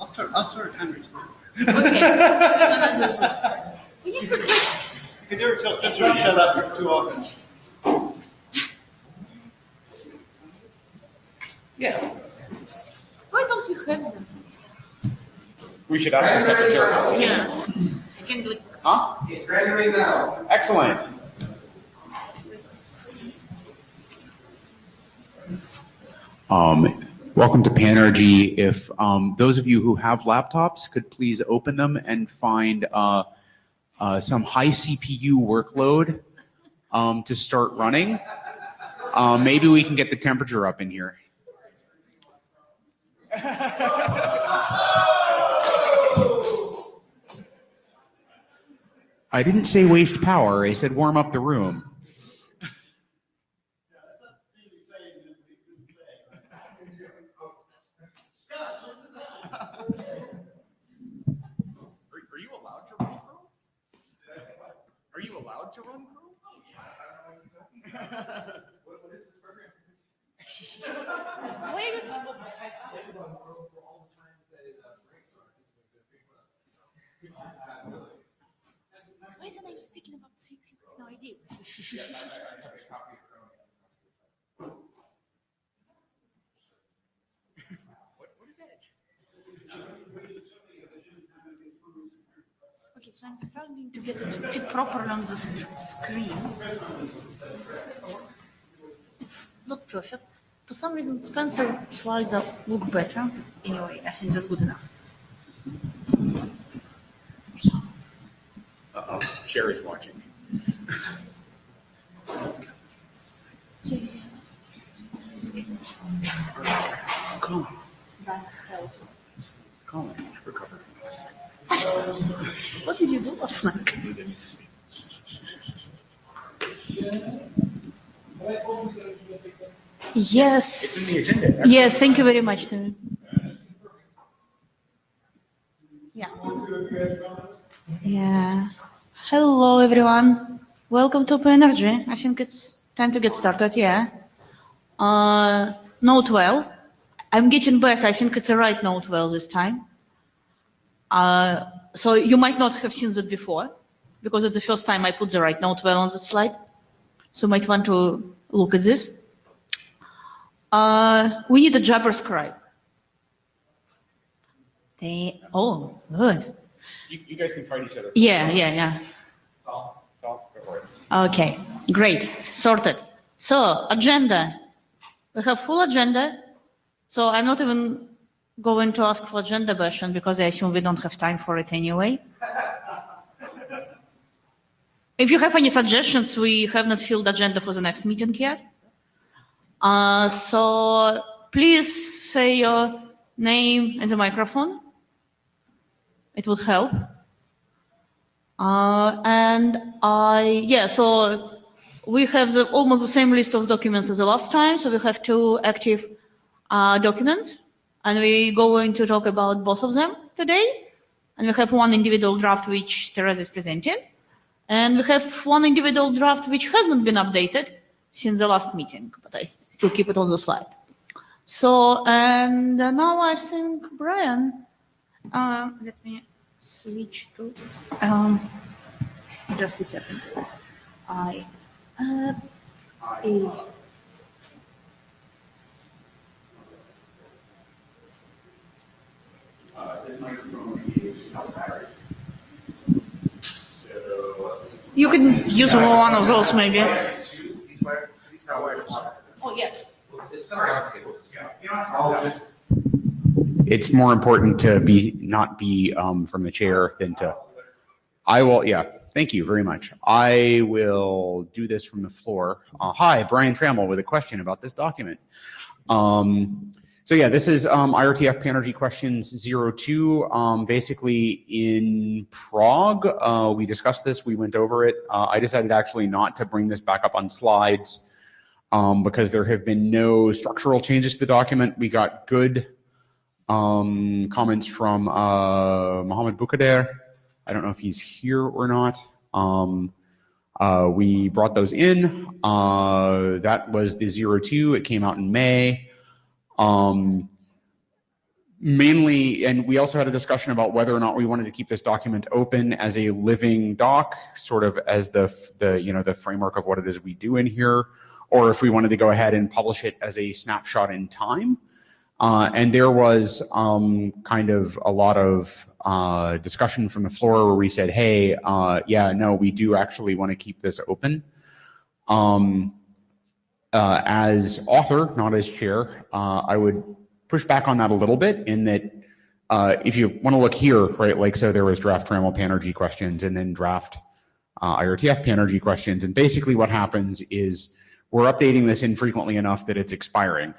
I'll start Henry's. Okay. We need to click. You can never tell Spencer to shut up too often. Yeah. Why don't we have them? We should ask the secretary. Yeah. I can click. Huh? He's graduating now. Excellent. Welcome to Panrg. If those of you who have laptops could please open them and find some high CPU workload to start running. Maybe we can get the temperature up in here. I didn't say waste power, I said warm up the room. Are you allowed to run Chrome? Are you allowed to run Chrome? What is this program? Wait. Why is the name speaking about things you have no idea? Yes, I have a copy of Chrome. What is Edge? Okay, so I'm struggling to get it to fit properly on the screen. It's not perfect. For some reason, Spencer slides look better. Anyway, I think that's good enough. Uh-oh, Sherry's watching. Come on. That helps. Come on. Recover from this. What did you do last night? Yes. It's in the agenda. Yes, thank you very much, Tim. Yeah. Yeah. Hello, everyone. Welcome to Panrg. I think it's time to get started, yeah. Note well. I'm getting back. I think it's the right note well this time. So you might not have seen that before, because it's the first time I put the right note well on the slide. So you might want to look at this. We need a JavaScript. Oh, good. You guys can find each other. Yeah. Go for it. Okay, great, sorted. So, agenda. We have full agenda. So I'm not even going to ask for agenda version because I assume we don't have time for it anyway. If you have any suggestions, we have not filled agenda for the next meeting yet. So please say your name in the microphone. It would help. So we have almost the same list of documents as the last time. So we have 2 active documents, and we're going to talk about both of them today. And we have 1 individual draft which Teresa is presenting. And we have 1 individual draft which has not been updated since the last meeting, but I still keep it on the slide. So, and now I think, Brian, let me switch to, just a second. This microphone is not battery. So You can use one of those maybe. Oh, yeah. It's more important to not be from the chair than to. I will. Yeah. Thank you very much. I will do this from the floor. Hi, Brian Trammell with a question about this document. So yeah, this is IETF Panrg questions 02. Basically in Prague, we discussed this, we went over it. I decided actually not to bring this back up on slides because there have been no structural changes to the document. We got good comments from Mohammed Bukader. I don't know if he's here or not. We brought those in. That was the 02. It came out in May. mainly, and we also had a discussion about whether or not we wanted to keep this document open as a living doc, sort of as the framework of what it is we do in here, or if we wanted to go ahead and publish it as a snapshot in time. And there was kind of a lot of discussion from the floor where we said, hey, yeah, no, we do actually want to keep this open. As author, not as chair, I would push back on that a little bit in that if you want to look here, right, like so there was draft Trammell Panrg questions and then draft IRTF Panrg questions. And basically what happens is we're updating this infrequently enough that it's expiring,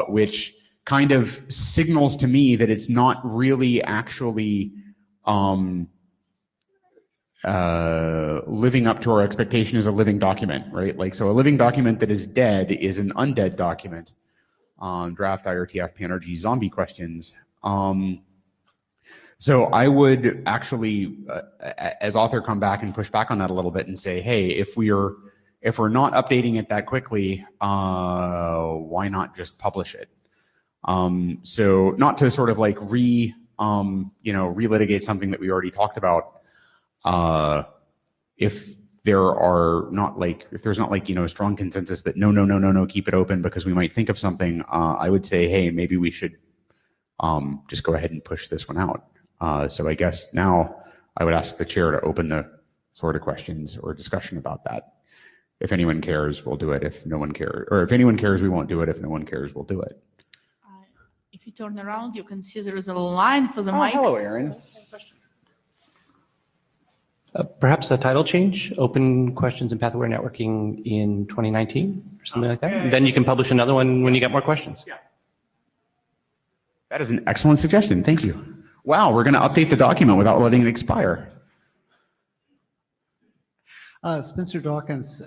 which kind of signals to me that it's not really actually living up to our expectation as a living document, right? Like, so a living document that is dead is an undead document. Draft IRTF Panrg zombie questions. So I would actually, as author, come back and push back on that a little bit and say, hey, if we're not updating it that quickly, why not just publish it? So not to sort of like relitigate something that we already talked about. If there's not like, a strong consensus that no, keep it open because we might think of something, I would say, hey, maybe we should just go ahead and push this one out. So I guess now I would ask the chair to open the floor to questions or discussion about that. If anyone cares, we'll do it. If no one cares, or if anyone cares, we won't do it. If no one cares, we'll do it. If you turn around, you can see there is a line for the mic. Hello, Aaron. Perhaps a title change, Open Questions in Path-Aware Networking in 2019 or something like that. And then you can publish another one when you get more questions. Yeah. That is an excellent suggestion. Thank you. Wow, we're going to update the document without letting it expire. Spencer Dawkins.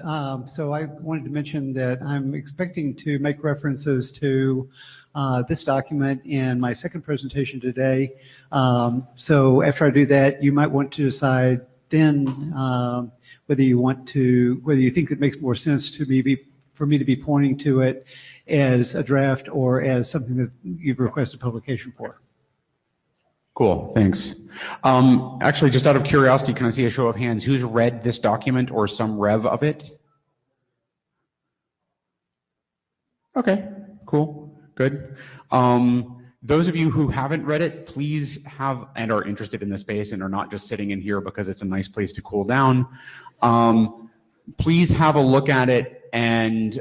So I wanted to mention that I'm expecting to make references to this document in my second presentation today. So after I do that, you might want to decide then whether you think it makes more sense for me to be pointing to it as a draft or as something that you've requested publication for. Cool, thanks. Actually, just out of curiosity, can I see a show of hands? Who's read this document or some rev of it? Okay, cool, good. Those of you who haven't read it, please have and are interested in the space and are not just sitting in here because it's a nice place to cool down. Please have a look at it and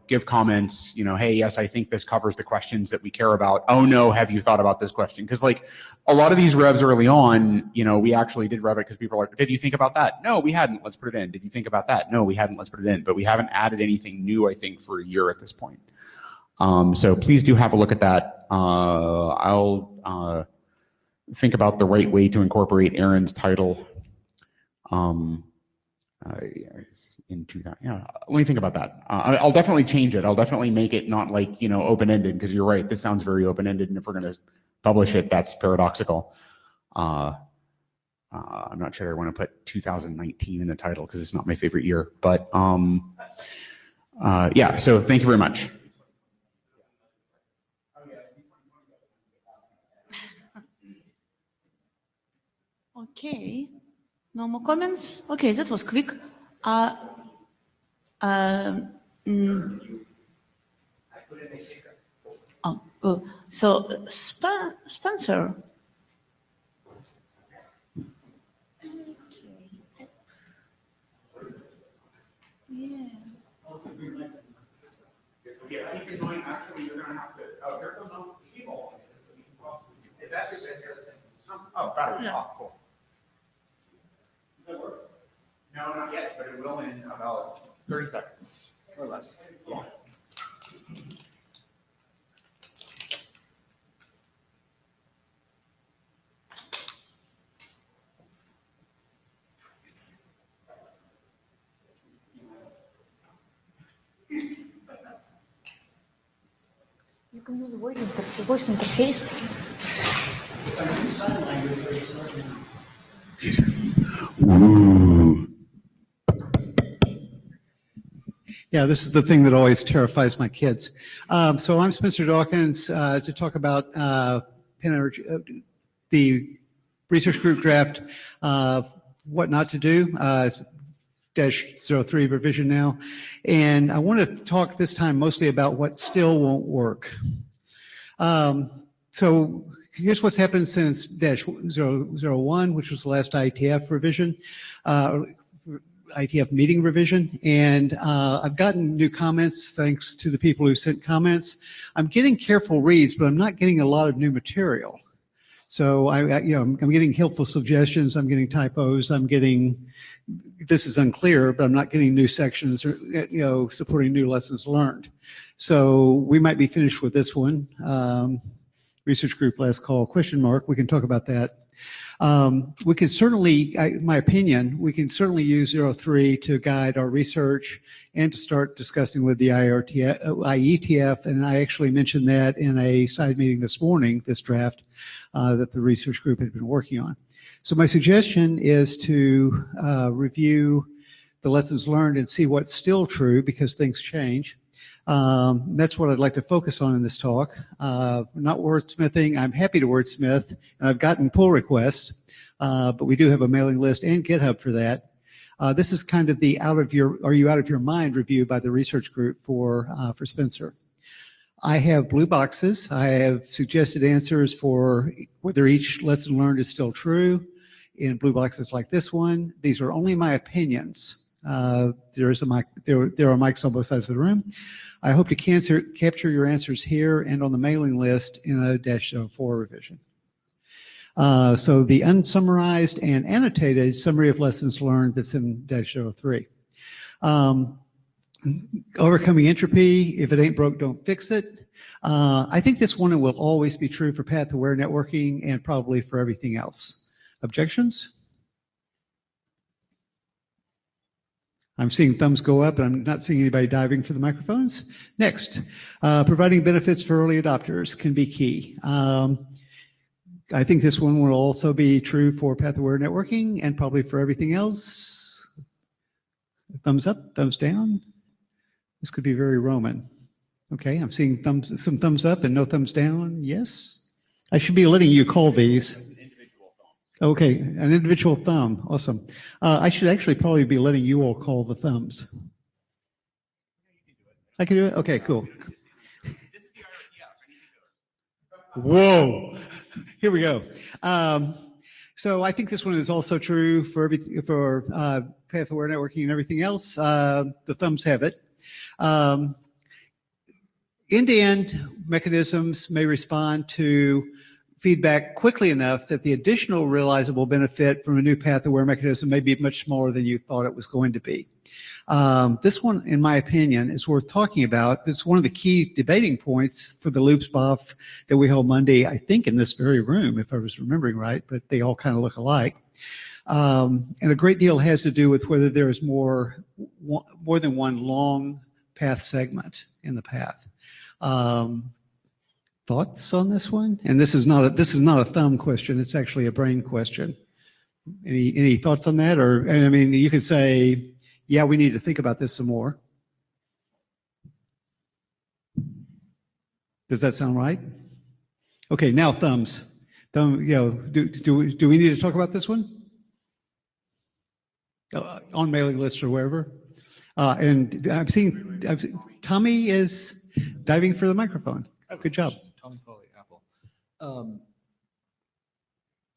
give comments. Hey, yes, I think this covers the questions that we care about. Oh no, have you thought about this question? Because like a lot of these revs early on, we actually did rev it because people are like, did you think about that? No, we hadn't. Let's put it in. Did you think about that? No, we hadn't. Let's put it in. But we haven't added anything new, I think, for a year at this point. So please do have a look at that. I'll think about the right way to incorporate Aaron's title into that. Yeah, let me think about that. I'll definitely change it. I'll definitely make it not like, open-ended, because you're right, this sounds very open-ended, and if we're going to publish it, that's paradoxical. I'm not sure I want to put 2019 in the title because it's not my favorite year, but yeah, so thank you very much. Okay, no more comments? Okay, that was quick. Good. So, Spencer. Yeah. Yeah, keep in mind, actually, you're going to have to, there comes no keyboard on this, so we can possibly, if that's your best thing. Oh, battery's off, cool. Does that work? No, not yet, but it will in about 30 seconds, or less. Yeah. You can use voice interface. Ooh. Yeah, this is the thing that always terrifies my kids. So I'm Spencer Dawkins to talk about Panrg, the research group draft, what not to do, -03 revision now. And I want to talk this time mostly about what still won't work. So here's what's happened since -001, which was the last IETF revision. IETF meeting revision, and I've gotten new comments thanks to the people who sent comments. I'm getting careful reads, but I'm not getting a lot of new material. So I'm getting helpful suggestions. I'm getting typos. I'm getting this is unclear, but I'm not getting new sections or supporting new lessons learned. So we might be finished with this one. Research group last call ? We can talk about that. We can certainly, my opinion, we can certainly use 03 to guide our research and to start discussing with the IETF, and I actually mentioned that in a side meeting this morning, this draft that the research group had been working on. So my suggestion is to review the lessons learned and see what's still true because things change. That's what I'd like to focus on in this talk. Not wordsmithing. I'm happy to wordsmith, and I've gotten pull requests, but we do have a mailing list and GitHub for that. This is kind of the are you out of your mind review by the research group for Spencer. I have blue boxes. I have suggested answers for whether each lesson learned is still true in blue boxes like this one. These are only my opinions. There are mics on both sides of the room. I hope to capture your answers here and on the mailing list in a -04 revision. So the unsummarized and annotated summary of lessons learned that's in -03. Overcoming entropy, if it ain't broke, don't fix it. I think this one will always be true for path-aware networking and probably for everything else. Objections? I'm seeing thumbs go up, and I'm not seeing anybody diving for the microphones. Next, providing benefits for early adopters can be key. I think this one will also be true for path-aware networking and probably for everything else. Thumbs up, thumbs down. This could be very Roman. Okay, I'm seeing some thumbs up and no thumbs down. Yes? I should be letting you call these. Okay, an individual thumb. Awesome. I should actually probably be letting you all call the thumbs. I can do it? Okay, cool. Whoa. Here we go. So I think this one is also true for path-aware networking and everything else. The thumbs have it. End-to-end mechanisms may respond to feedback quickly enough that the additional realizable benefit from a new path-aware mechanism may be much smaller than you thought it was going to be. This one, in my opinion, is worth talking about. It's one of the key debating points for the loops BOF that we held Monday, I think in this very room, if I was remembering right, but they all kind of look alike. And a great deal has to do with whether there is more than one long path segment in the path. Thoughts on this one? And this is not a thumb question. It's actually a brain question. Any thoughts on that? And I mean, you could say, yeah, we need to think about this some more. Does that sound right? Okay, now thumbs. Do we need to talk about this one? On mailing lists or wherever. And I'm seeing Tommy is diving for the microphone. Good job. Tommy Foley, Apple.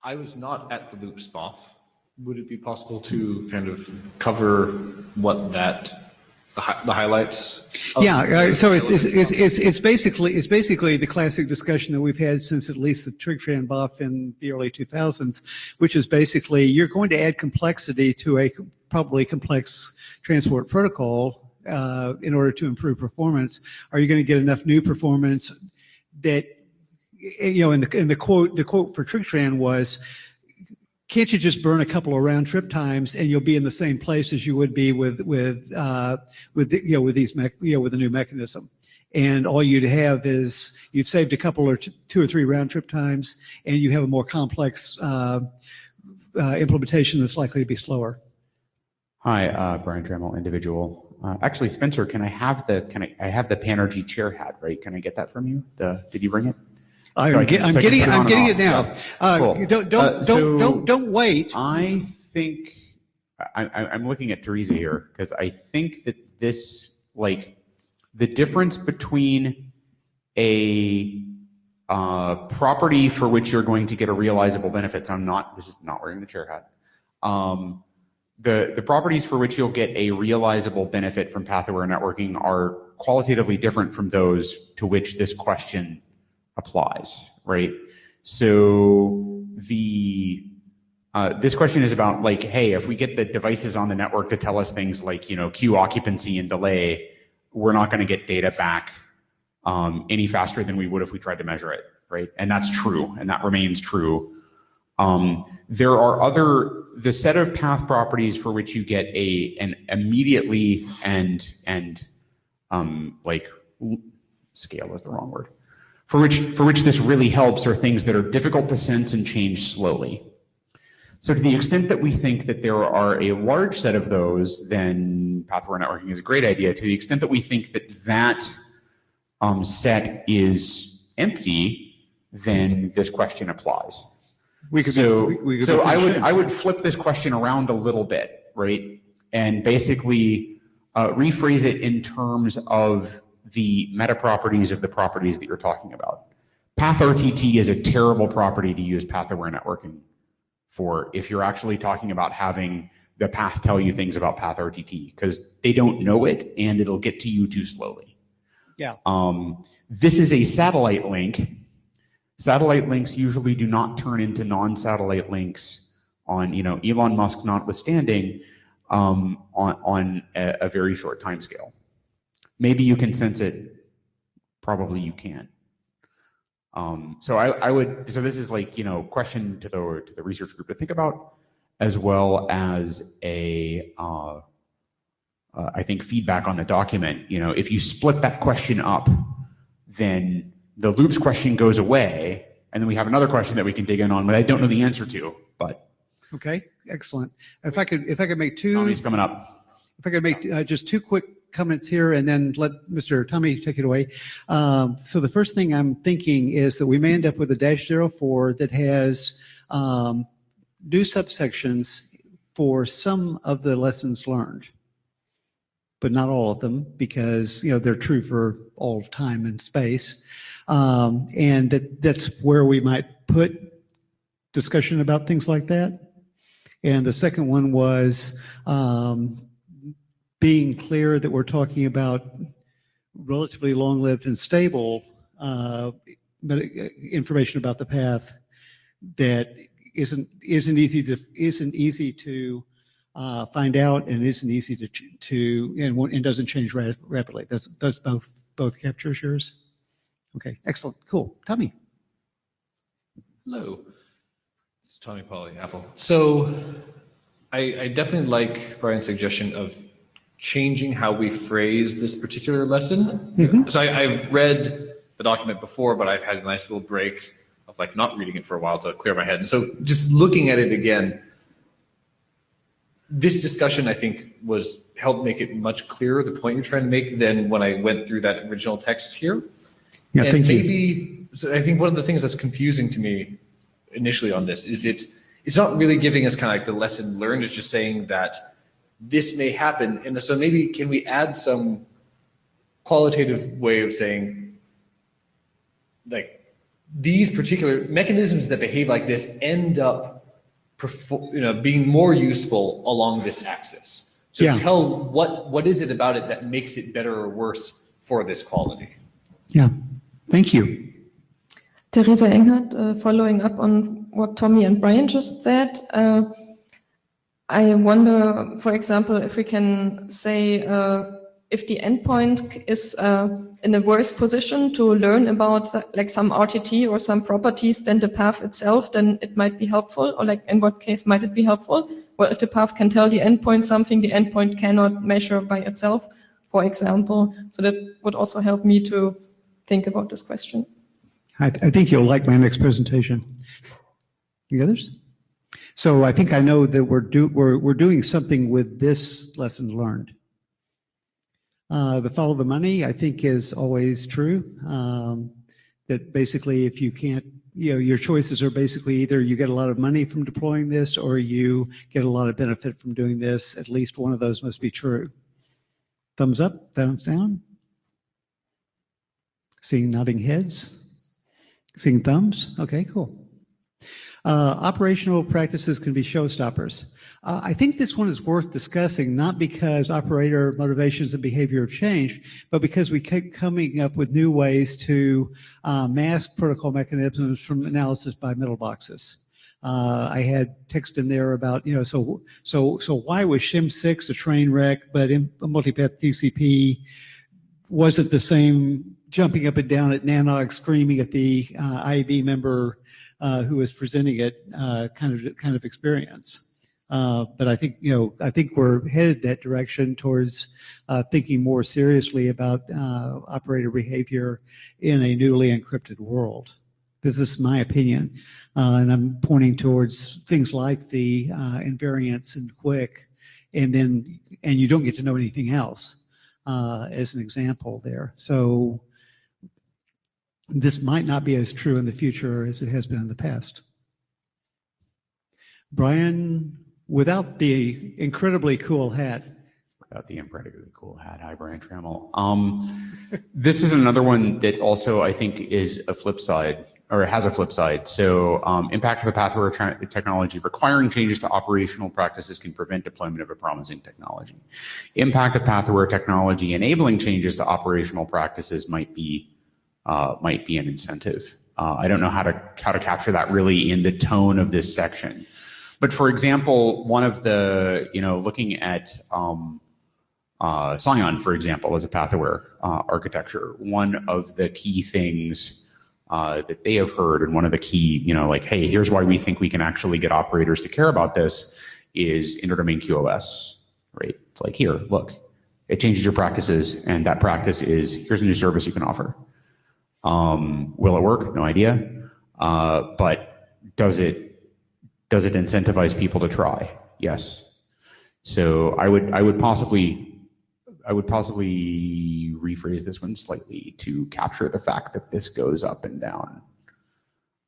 I was not at the Loops BOF. Would it be possible to kind of cover what the highlights? Yeah, so it's basically the classic discussion that we've had since at least the TrigTran BOF in the early 2000s, which is basically you're going to add complexity to a probably complex transport protocol in order to improve performance. Are you going to get enough new performance that, in the quote for TrigTran was, can't you just burn a couple of round trip times and you'll be in the same place as you would be with the new mechanism? And all you'd have is you've saved a couple or two or three round trip times, and you have a more complex implementation that's likely to be slower. Hi, Brian Trammell, individual. Actually, Spencer, I have the Panrg chair hat, right? Can I get that from you? Did you bring it? I'm getting it now. Cool. Don't wait. I think I'm looking at Teresa here because I think that this, like, the difference between a property for which you're going to get a realizable benefit. So this is not wearing the chair hat. The properties for which you'll get a realizable benefit from path-aware networking are qualitatively different from those to which this question applies, right? So this question is about, like, hey, if we get the devices on the network to tell us things like, queue occupancy and delay, we're not going to get data back any faster than we would if we tried to measure it, right? And that's true, and that remains true. There are the set of path properties for which you get an immediately and scale is the wrong word. For which this really helps are things that are difficult to sense and change slowly. So to the extent that we think that there are a large set of those, then path-aware networking is a great idea. To the extent that we think that set is empty, then this question applies. I would flip this question around a little bit, right? And basically rephrase it in terms of the meta properties of the properties that you're talking about. Path RTT is a terrible property to use path-aware networking for if you're actually talking about having the path tell you things about path RTT, because they don't know it and it'll get to you too slowly. Yeah. This is a satellite link. Satellite links usually do not turn into non-satellite links on, Elon Musk notwithstanding, on a very short time scale. Maybe you can sense it. Probably you can. So this is like, question to the research group to think about, as well as I think feedback on the document. If you split that question up, then the loops question goes away, and then we have another question that we can dig in on, but I don't know the answer to. But okay, excellent. If I could make two. Tommy's coming up. If I could make just two quick comments here, and then let Mr. Tommy take it away. So the first thing I'm thinking is that we may end up with a -04 that has new subsections for some of the lessons learned, but not all of them, because they're true for all of time and space. And that's where we might put discussion about things like that. And the second one was being clear that we're talking about relatively long-lived and stable information about the path that isn't easy to find out and isn't easy to and doesn't change rapidly. That's both captures yours. Okay, excellent, cool. Tommy. Hello, it's Tommy Pauly, Apple. So I definitely like Brian's suggestion of changing how we phrase this particular lesson. Mm-hmm. So I've read the document before, but I've had a nice little break of like not reading it for a while to clear my head. And so just looking at it again, this discussion I think helped make it much clearer, the point you're trying to make, than when I went through that original text here. Yeah, and thank you. So I think one of the things that's confusing to me initially on this is it's not really giving us kind of like the lesson learned. It's just saying that this may happen. And so maybe can we add some qualitative way of saying, like, these particular mechanisms that behave like this end up being more useful along this axis. So tell what is it about it that makes it better or worse for this quality? Yeah, thank you. Teresa Engert, following up on what Tommy and Brian just said, I wonder, for example, if we can say if the endpoint is in a worse position to learn about like some RTT or some properties than the path itself, then it might be helpful, or like in what case might it be helpful? Well, if the path can tell the endpoint something the endpoint cannot measure by itself, for example. So that would also help me to think about this question. I think you'll like my next presentation. The others? So I think I know that we're doing something with this lesson learned. The follow the money, I think, is always true. That basically, if you can't, your choices are basically either you get a lot of money from deploying this or you get a lot of benefit from doing this. At least one of those must be true. Thumbs up, thumbs down. Seeing nodding heads. Seeing thumbs. Okay, cool. Operational practices can be showstoppers. I think this one is worth discussing, not because operator motivations and behavior have changed, but because we keep coming up with new ways to mask protocol mechanisms from analysis by middle boxes. I had text in there about, so why was shim6 a train wreck, but in multipath TCP wasn't the same jumping up and down at Nanog screaming at the IAB member who was presenting it kind of experience. But I think we're headed that direction towards thinking more seriously about operator behavior in a newly encrypted world. This is my opinion, and I'm pointing towards things like the invariance and quick, and you don't get to know anything else as an example there. So this might not be as true in the future as it has been in the past. Brian, without the incredibly cool hat. Without the incredibly cool hat. Hi, Brian Trammell. This is another one that also I think is a flip side, or has a flip side. So impact of a pathware technology requiring changes to operational practices can prevent deployment of a promising technology. Impact of pathware technology enabling changes to operational practices might be an incentive. I don't know how to capture that really in the tone of this section. But for example, one of the, looking at Scion, for example, as a path-aware architecture, one of the key things that they have heard, and one of the key, hey, here's why we think we can actually get operators to care about this, is interdomain QoS, right? It's like, here, look, it changes your practices, and that practice is, here's a new service you can offer. Will it work? No idea. But does it incentivize people to try? Yes. So I would possibly rephrase this one slightly to capture the fact that this goes up and down.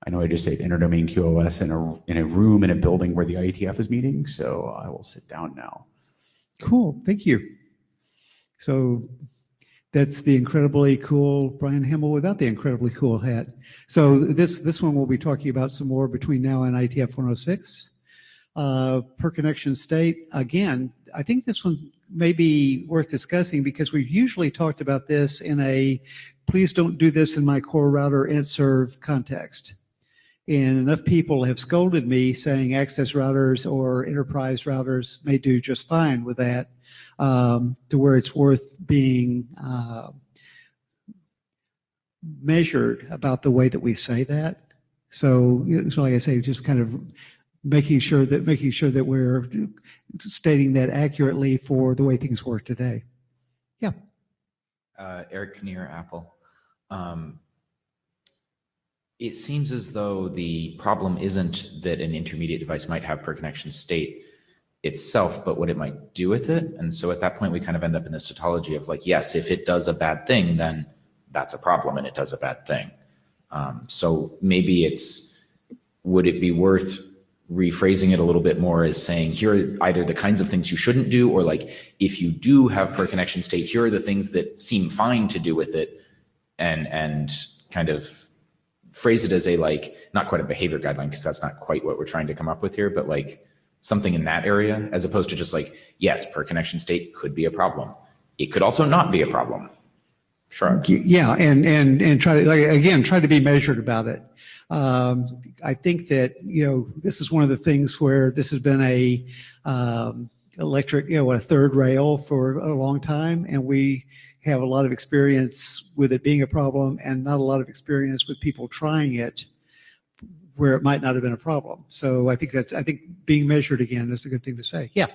I know I just said interdomain QoS in a room in a building where the IETF is meeting, so I will sit down now. Cool, thank you. So that's the incredibly cool Brian Hamill without the incredibly cool hat. So this one we'll be talking about some more between now and IETF 106. Per connection state, again, I think this one may be worth discussing because we've usually talked about this in a please don't do this in my core router int-serve context. And enough people have scolded me saying access routers or enterprise routers may do just fine with that. To where it's worth being measured about the way that we say that. So like I say, just kind of making sure that we're stating that accurately for the way things work today. Yeah. Eric Kinnear, Apple. It seems as though the problem isn't that an intermediate device might have per connection state itself, but what it might do with it. And so at that point, we kind of end up in this tautology of like, yes, if it does a bad thing, then that's a problem and it does a bad thing. So maybe would it be worth rephrasing it a little bit more as saying, here are either the kinds of things you shouldn't do, or like, if you do have per connection state, here are the things that seem fine to do with it, and kind of phrase it as a, like, not quite a behavior guideline, because that's not quite what we're trying to come up with here, but like something in that area, as opposed to just like, yes, per connection state could be a problem. It could also not be a problem. Sure. Yeah, and try to, try to be measured about it. I think that, this is one of the things where this has been a electric, a third rail for a long time, and we have a lot of experience with it being a problem and not a lot of experience with people trying it where it might not have been a problem. So I think being measured again is a good thing to say. Yeah.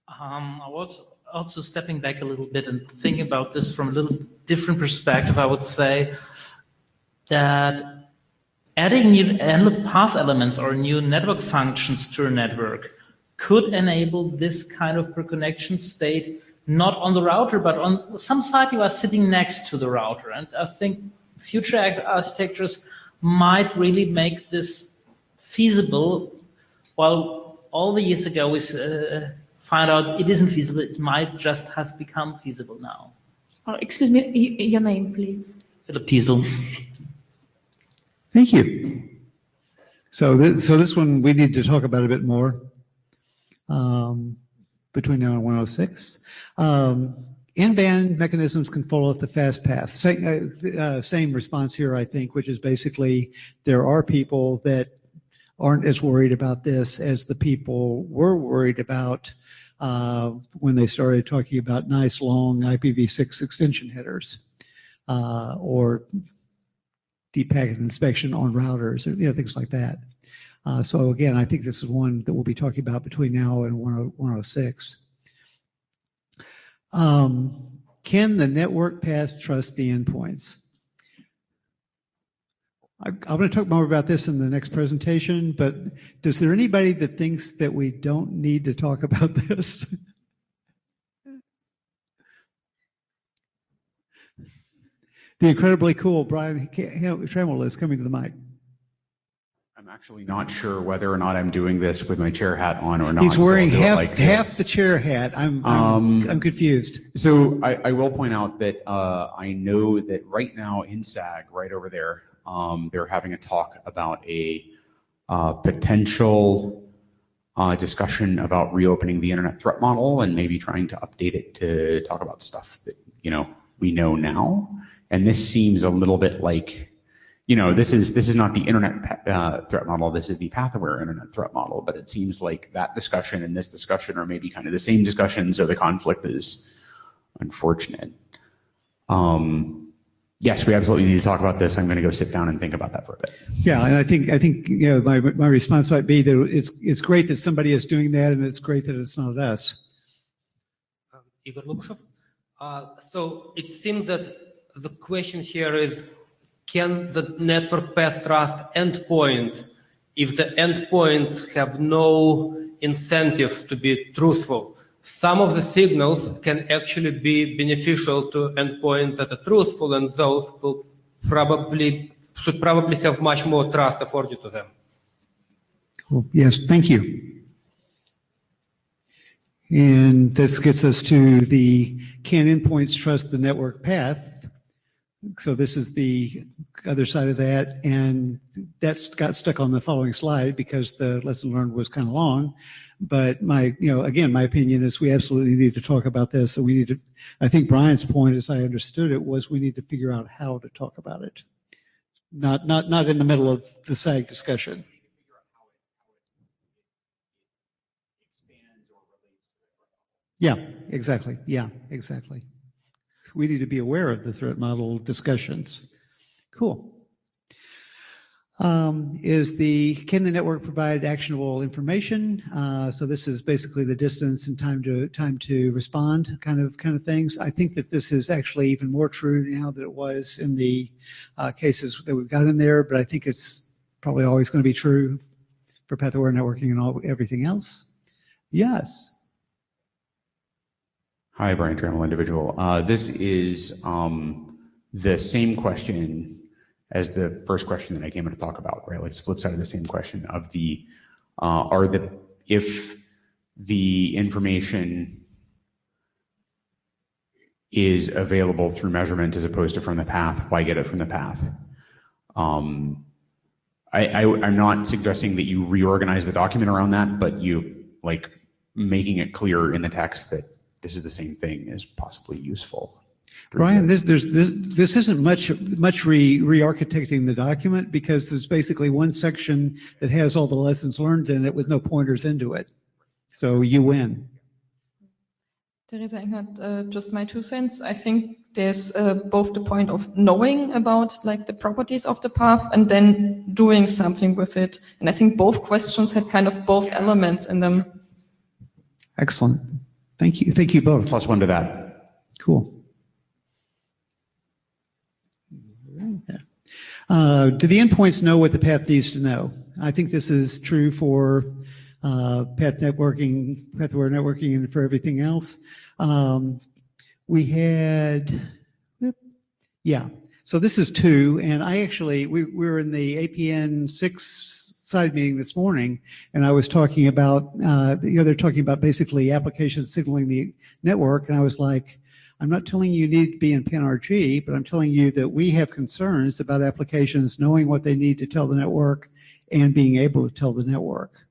I was also stepping back a little bit and thinking about this from a little different perspective. I would say that adding new path elements or new network functions to a network could enable this kind of per connection state not on the router, but on some side you are sitting next to the router. And I think future architectures might really make this feasible. While all the years ago we find out it isn't feasible, it might just have become feasible now. Excuse me, your name, please. Philip Teasel. Thank you. So this one we need to talk about a bit more between now and 106. N-band mechanisms can follow the fast path. Same response here, I think, which is basically there are people that aren't as worried about this as the people were worried about when they started talking about nice long IPv6 extension headers or deep packet inspection on routers, or things like that. So again, I think this is one that we'll be talking about between now and 106. Can the network path trust the endpoints? I'm going to talk more about this in the next presentation, but is there anybody that thinks that we don't need to talk about this? The incredibly cool Brian Trammell is coming to the mic. I'm actually not sure whether or not I'm doing this with my chair hat on or not. He's wearing so half the chair hat. I'm confused. So I will point out that I know that right now in SAG, right over there, they're having a talk about a potential discussion about reopening the internet threat model and maybe trying to update it to talk about stuff that we know now. And this seems a little bit like, this is not the internet threat model. This is the path-aware internet threat model. But it seems like that discussion and this discussion are maybe kind of the same discussion. So the conflict is unfortunate. Yes, we absolutely need to talk about this. I'm going to go sit down and think about that for a bit. Yeah, and I think my response might be that it's great that somebody is doing that, and it's great that it's not us. Igor Lubashov. So it seems that the question here is, can the network path trust endpoints if the endpoints have no incentive to be truthful? Some of the signals can actually be beneficial to endpoints that are truthful, and those should probably have much more trust afforded to them. Cool. Yes, thank you. And this gets us to the can endpoints trust the network path? So this is the other side of that, and that's got stuck on the following slide because the lesson learned was kind of long. But again, my opinion is we absolutely need to talk about this. So we need to. I think Brian's point, as I understood it, was we need to figure out how to talk about it, not in the middle of the SAG discussion. Yeah, exactly. Yeah, exactly. We need to be aware of the threat model discussions. Cool. Can the network provide actionable information? So this is basically the distance and time to respond kind of things. I think that this is actually even more true now than it was in the cases that we've got in there, but I think it's probably always going to be true for path-aware networking and everything else. Yes. Hi, Brian Trammell, individual. This is the same question as the first question that I came in to talk about, right? Like it's the flip side of the same question of if the information is available through measurement as opposed to from the path, why get it from the path? I'm not suggesting that you reorganize the document around that, but you making it clear in the text that this is the same thing is possibly useful. Brian, this isn't much re-architecting the document because there's basically one section that has all the lessons learned in it with no pointers into it. So you win. Teresa Engert, just my 2 cents. I think there's both the point of knowing about the properties of the path and then doing something with it. And I think both questions had kind of both elements in them. Excellent. Thank you. Thank you both. +1 to that. Cool. Do the endpoints know what the path needs to know? I think this is true for path-aware networking, and for everything else. We had, yeah. So this is 2, and we were in the APN 6 side meeting this morning, and I was talking about, they're talking about basically applications signaling the network, and I was like, I'm not telling you need to be in Panrg, but I'm telling you that we have concerns about applications knowing what they need to tell the network and being able to tell the network.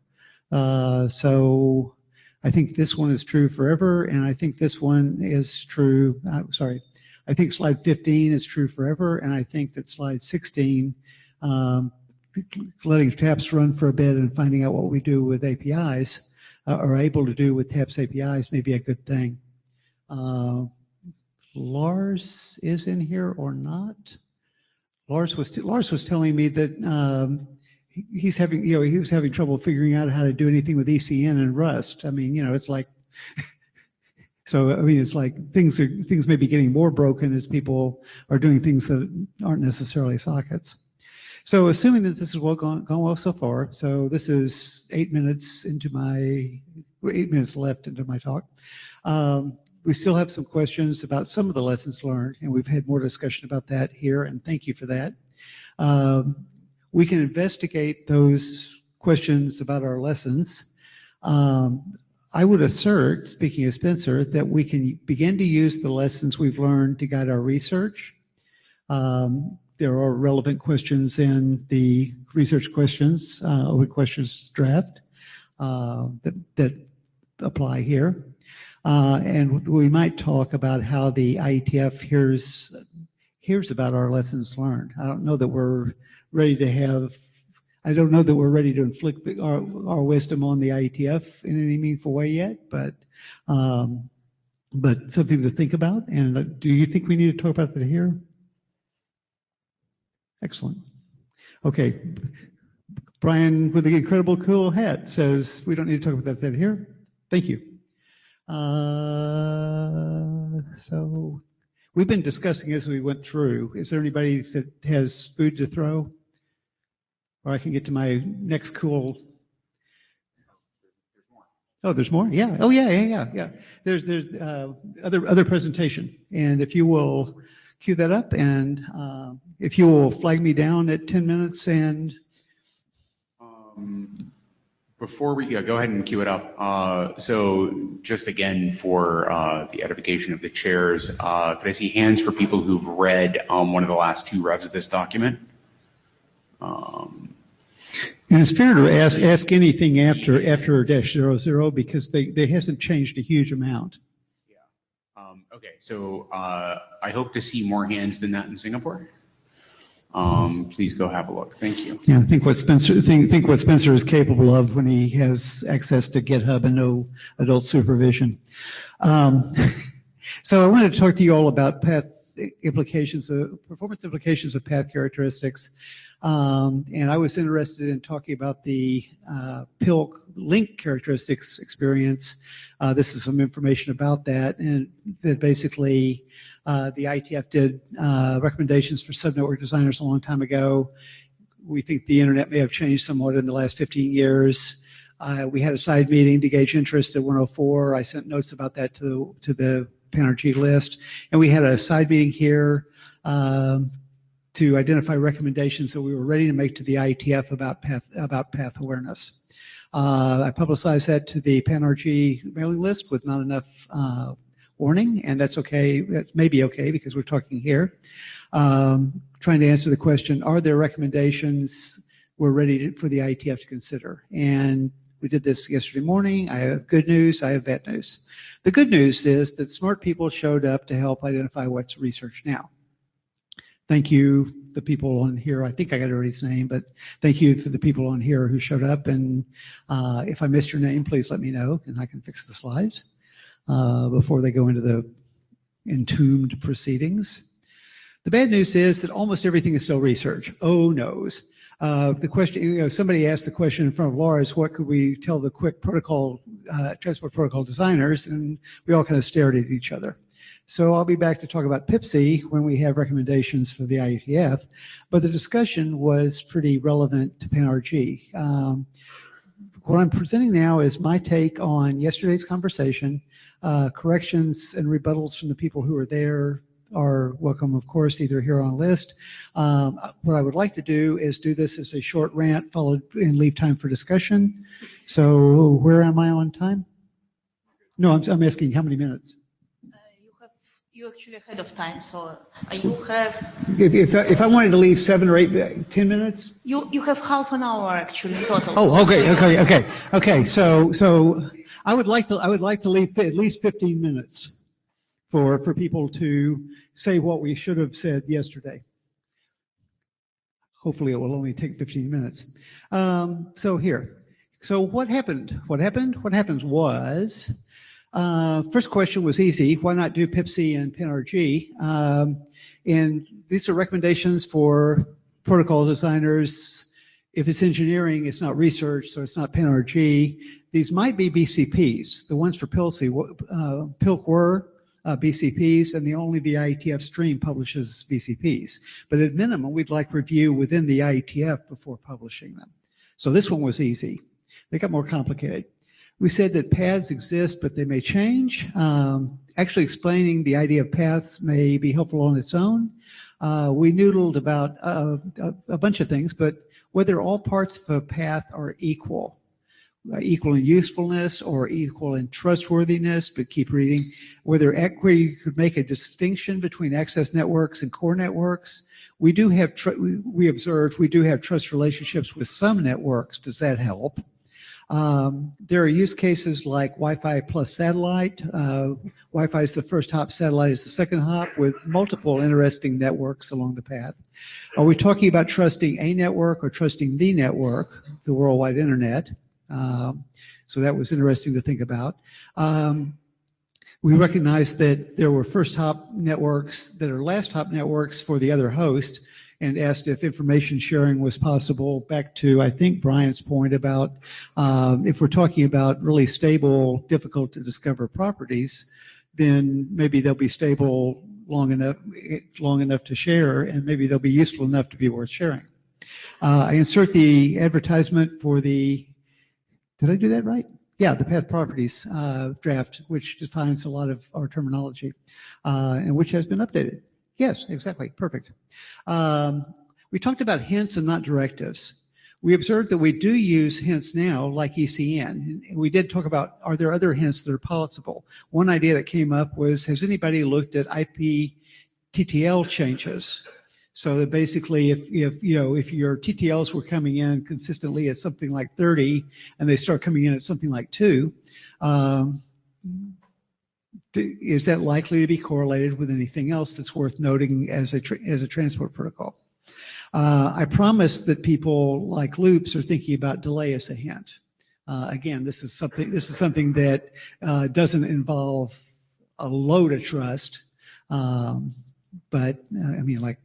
So I think this one is true forever, and I think this one is true, I think slide 15 is true forever, and I think that slide 16, letting TAPS run for a bit and finding out what we do with APIs, are able to do with TAPS APIs may be a good thing. Lars is in here or not? Lars was telling me that he was having trouble figuring out how to do anything with ECN and Rust. I mean, it's like, so I mean, it's like things may be getting more broken as people are doing things that aren't necessarily sockets. So assuming that this is gone well so far, so this is 8 minutes left into my talk. We still have some questions about some of the lessons learned, and we've had more discussion about that here, and thank you for that. We can investigate those questions about our lessons. I would assert, speaking of Spencer, that we can begin to use the lessons we've learned to guide our research. There are relevant questions in the research questions, open questions draft that apply here. And we might talk about how the IETF hears about our lessons learned. I don't know that we're ready to inflict our wisdom on the IETF in any meaningful way yet, but something to think about. And do you think we need to talk about that here? Excellent. Okay. Brian with the incredible cool hat says we don't need to talk about that here. Thank you. So we've been discussing as we went through. Is there anybody that has food to throw? Or I can get to my next cool. Oh, there's more? Yeah. Oh, yeah. There's other presentation. And if you will cue that up, and if you will flag me down at 10 minutes and. Before we go ahead and queue it up. So just again for the edification of the chairs, could I see hands for people who've read one of the last 2 revs of this document? And it's fair to ask anything after -00 because they hasn't changed a huge amount. Yeah. Okay. So I hope to see more hands than that in Singapore. Please go have a look. Thank you. Yeah, I think what Spencer is capable of when he has access to GitHub and no adult supervision. So I wanted to talk to you all about path implications, performance implications of path characteristics. And I was interested in talking about the PILC link characteristics experience. This is some information about that, and that basically the IETF did recommendations for subnetwork designers a long time ago. We think the internet may have changed somewhat in the last 15 years. We had a side meeting to gauge interest at 104. I sent notes about that to the Panrg list, and we had a side meeting here to identify recommendations that we were ready to make to the IETF about path awareness. I publicized that to the Panrg mailing list with not enough warning, and that's okay. That may be okay because we're talking here. Trying to answer the question, are there recommendations we're ready for the IETF to consider? And we did this yesterday morning. I have good news, I have bad news. The good news is that smart people showed up to help identify what's researched now. Thank you, the people on here. I think I got everybody's name, but thank you for the people on here who showed up. And if I missed your name, please let me know, and I can fix the slides before they go into the entombed proceedings. The bad news is that almost everything is still research. Oh, noes. The question, somebody asked the question in front of Lars, what could we tell the quick protocol, transport protocol designers? And we all kind of stared at each other. So I'll be back to talk about PIPC when we have recommendations for the IETF, but the discussion was pretty relevant to Panrg. what I'm presenting now is my take on yesterday's conversation. Corrections and rebuttals from the people who are there are welcome, of course, either here on a list. What I would like to do is do this as a short rant followed and leave time for discussion. So where am I on time? No, I'm asking how many minutes? You actually ahead of time, so you have If I wanted to leave 7 or 8, 10 minutes? you have half an hour actually total. Oh, okay. So I would like to leave at least 15 minutes for people to say what we should have said yesterday. Hopefully, it will only take 15 minutes. So what happened? What happened was. First question was easy. Why not do PIPC and Panrg? And these are recommendations for protocol designers. If it's engineering, it's not research, so it's not Panrg. These might be BCPs. The ones for PILC were BCPs, and only the IETF stream publishes BCPs. But at minimum, we'd like review within the IETF before publishing them. So this one was easy. They got more complicated. We said that paths exist, but they may change. Actually explaining the idea of paths may be helpful on its own. We noodled about a bunch of things, but whether all parts of a path are equal in usefulness or equal in trustworthiness, but keep reading, whether you could make a distinction between access networks and core networks. We do have, we observed we do have trust relationships with some networks. Does that help? There are use cases like Wi-Fi plus satellite. Wi-Fi is the first hop, satellite is the second hop, with multiple interesting networks along the path. Are we talking about trusting a network or trusting the network, the worldwide internet? So that was interesting to think about. We recognize that there were first hop networks that are last hop networks for the other host, and asked if information sharing was possible, back to, I think, Brian's point about if we're talking about really stable, difficult to discover properties, then maybe they'll be stable long enough to share, and maybe they'll be useful enough to be worth sharing. I insert the advertisement for the, did I do that right? Yeah, the path properties draft, which defines a lot of our terminology, and which has been updated. Yes, exactly. Perfect. We talked about hints and not directives. We observed that we do use hints now, like ECN. We did talk about, are there other hints that are possible? One idea that came up was, has anybody looked at IP TTL changes? So that basically, if your TTLs were coming in consistently at something like 30, and they start coming in at something like 2, is that likely to be correlated with anything else that's worth noting as a transport protocol? I promise that people like Loops are thinking about delay as a hint. Again, this is something that doesn't involve a load of trust, but I mean, like,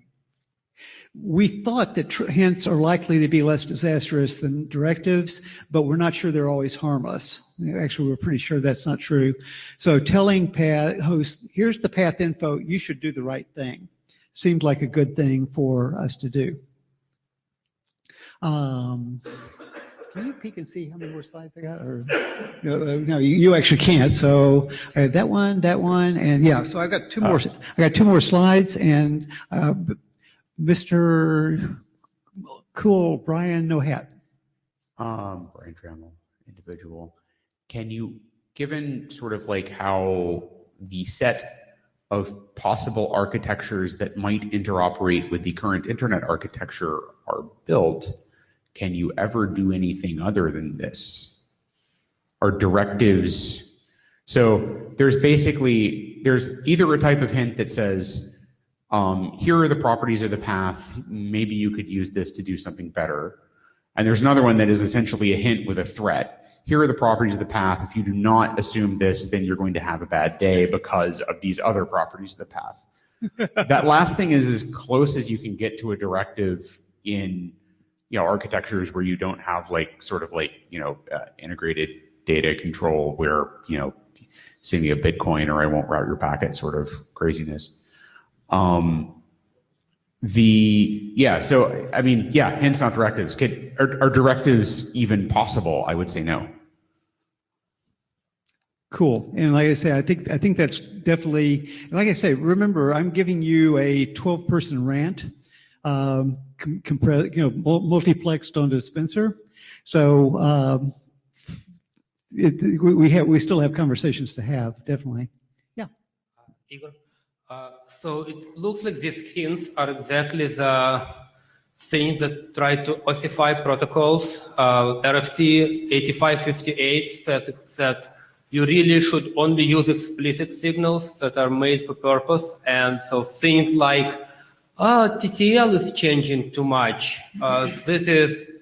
we thought that hints are likely to be less disastrous than directives, but we're not sure they're always harmless. Actually, we're pretty sure that's not true. So telling path hosts, here's the path info, you should do the right thing, seemed like a good thing for us to do. Can you peek and see how many more slides I got? Or no, you actually can't. So I had that one, and yeah. So I got two more. I got 2 more slides, and Mr. Cool Brian No Hat. Brian Trammell, individual. Can you, given sort of like how the set of possible architectures that might interoperate with the current internet architecture are built, can you ever do anything other than this? Are directives, so there's either a type of hint that says, here are the properties of the path, maybe you could use this to do something better. And there's another one that is essentially a hint with a threat. Here are the properties of the path. If you do not assume this, then you're going to have a bad day because of these other properties of the path. That last thing is as close as you can get to a directive in architectures where you don't have integrated data control where, send me a Bitcoin or I won't route your packet sort of craziness. So I mean, hence not directives. Are directives even possible? I would say no. Cool. And like I say, I think that's definitely, like I say, remember, I'm giving you a 12-person rant, multiplexed on dispenser. So we still have conversations to have, definitely. Yeah. Igor, so it looks like these hints are exactly the things that try to ossify protocols. RFC 8558 says that you really should only use explicit signals that are made for purpose. And so things like, TTL is changing too much. This is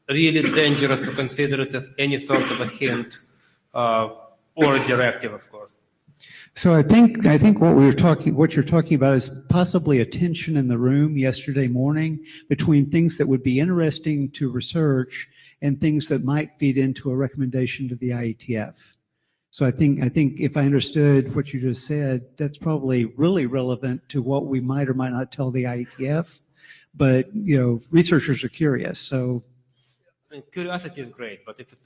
really dangerous to consider it as any sort of a hint or a directive, of course. So I think what you're talking about is possibly a tension in the room yesterday morning between things that would be interesting to research and things that might feed into a recommendation to the IETF. So I think if I understood what you just said, that's probably really relevant to what we might or might not tell the IETF. But researchers are curious. So I mean, curiosity is great, but if the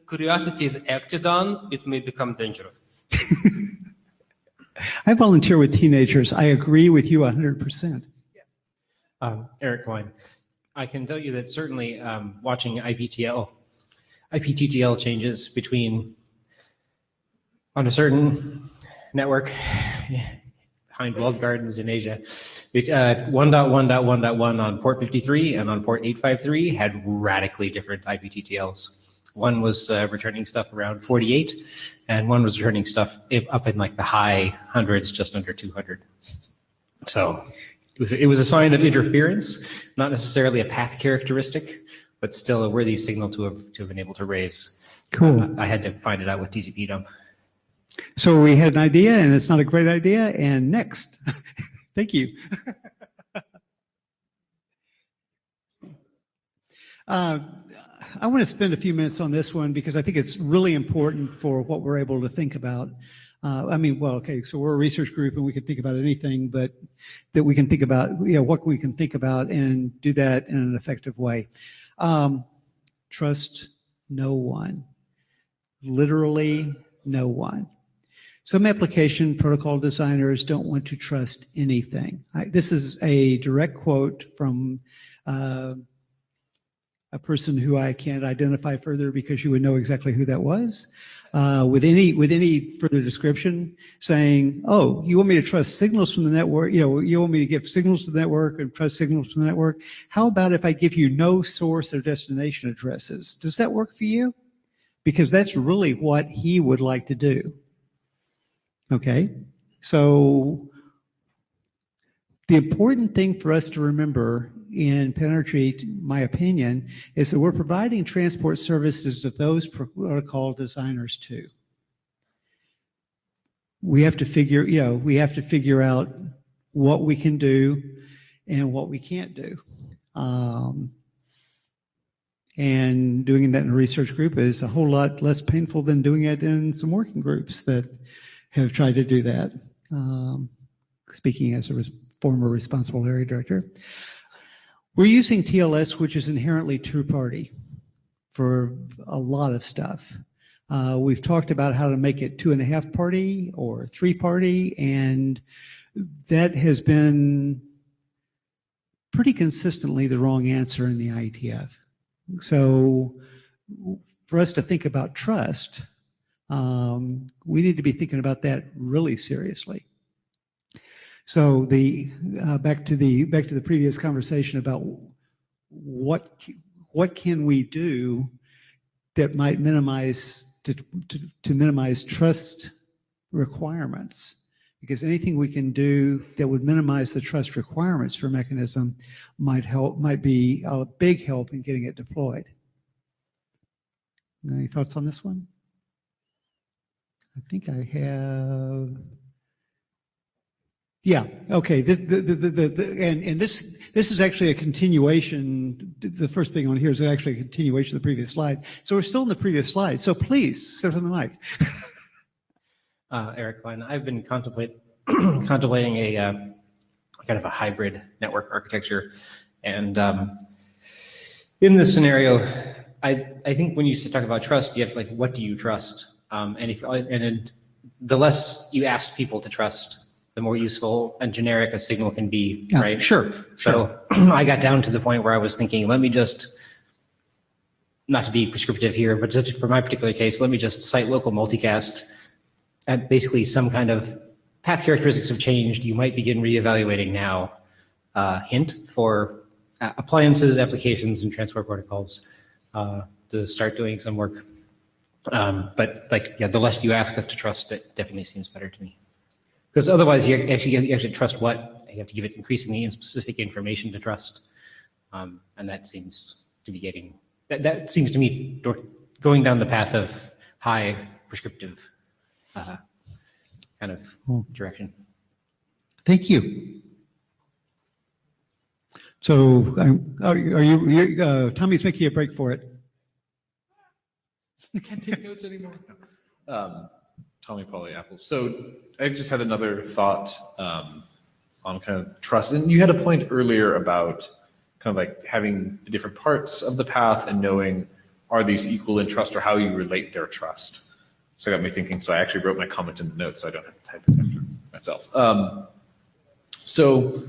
curiosity is acted on, it may become dangerous. I volunteer with teenagers. I agree with you 100%. Eric Klein. I can tell you that certainly watching IPTTL changes between on a certain network behind walled gardens in Asia. 1.1.1.1 on port 53 and on port 853 had radically different IPTTLs. One was returning stuff around 48, and one was returning stuff up in like the high hundreds, just under 200. So it was a sign of interference, not necessarily a path characteristic, but still a worthy signal to have been able to raise. Cool. I had to find it out with TCP dump. So we had an idea, and it's not a great idea. And next, thank you. I want to spend a few minutes on this one because I think it's really important for what we're able to think about. So we're a research group and we can think about anything, but that we can think about, what we can think about and do that in an effective way. Trust no one. Literally no one. Some application protocol designers don't want to trust anything. This is a direct quote from a person who I can't identify further because you would know exactly who that was. With any further description, saying, "Oh, you want me to trust signals from the network? You want me to give signals to the network and trust signals from the network? How about if I give you no source or destination addresses? Does that work for you?" Because that's really what he would like to do. Okay, so the important thing for us to remember in Panrg, my opinion, is that we're providing transport services to those protocol designers too. We have to figure out what we can do and what we can't do. And doing that in a research group is a whole lot less painful than doing it in some working groups that have tried to do that. Speaking as a former responsible area director. We're using TLS, which is inherently two-party for a lot of stuff. We've talked about how to make it 2.5-party or 3-party, and that has been pretty consistently the wrong answer in the IETF. So for us to think about trust, we need to be thinking about that really seriously. So back to the previous conversation about what can we do that might minimize to minimize trust requirements, because anything we can do that would minimize the trust requirements for a mechanism might be a big help in getting it deployed. Any thoughts on this one? I think I have. Yeah. Okay. And this is actually a continuation. The first thing on here is actually a continuation of the previous slide. So we're still in the previous slide. So please sit on the mic. Eric Klein. I've been contemplating kind of a hybrid network architecture. And in this scenario, I think when you talk about trust, you have to like, what do you trust? And the less you ask people to trust, the more useful and generic a signal can be, Yeah, right? sure. So I got down to the point where I was thinking, let me just, not to be prescriptive here, but just for my particular case, let me just cite local multicast at basically some kind of path characteristics have changed. You might begin reevaluating now. Hint for appliances, applications, and transport protocols to start doing some work. But like, yeah, the less you ask to trust, it definitely seems better to me. Because otherwise, you actually trust what? You have to give it increasingly specific information to trust. And that seems to be getting, that seems to me going down the path of high prescriptive kind of direction. Thank you. So are you Tommy's making a break for it. I can't take notes anymore. Tommy Polly Apple. So I just had another thought on kind of trust. And you had a point earlier about kind of like having the different parts of the path and knowing are these equal in trust or how you relate their trust. So it got me thinking. So I actually wrote my comment in the notes so I don't have to type it after myself. So,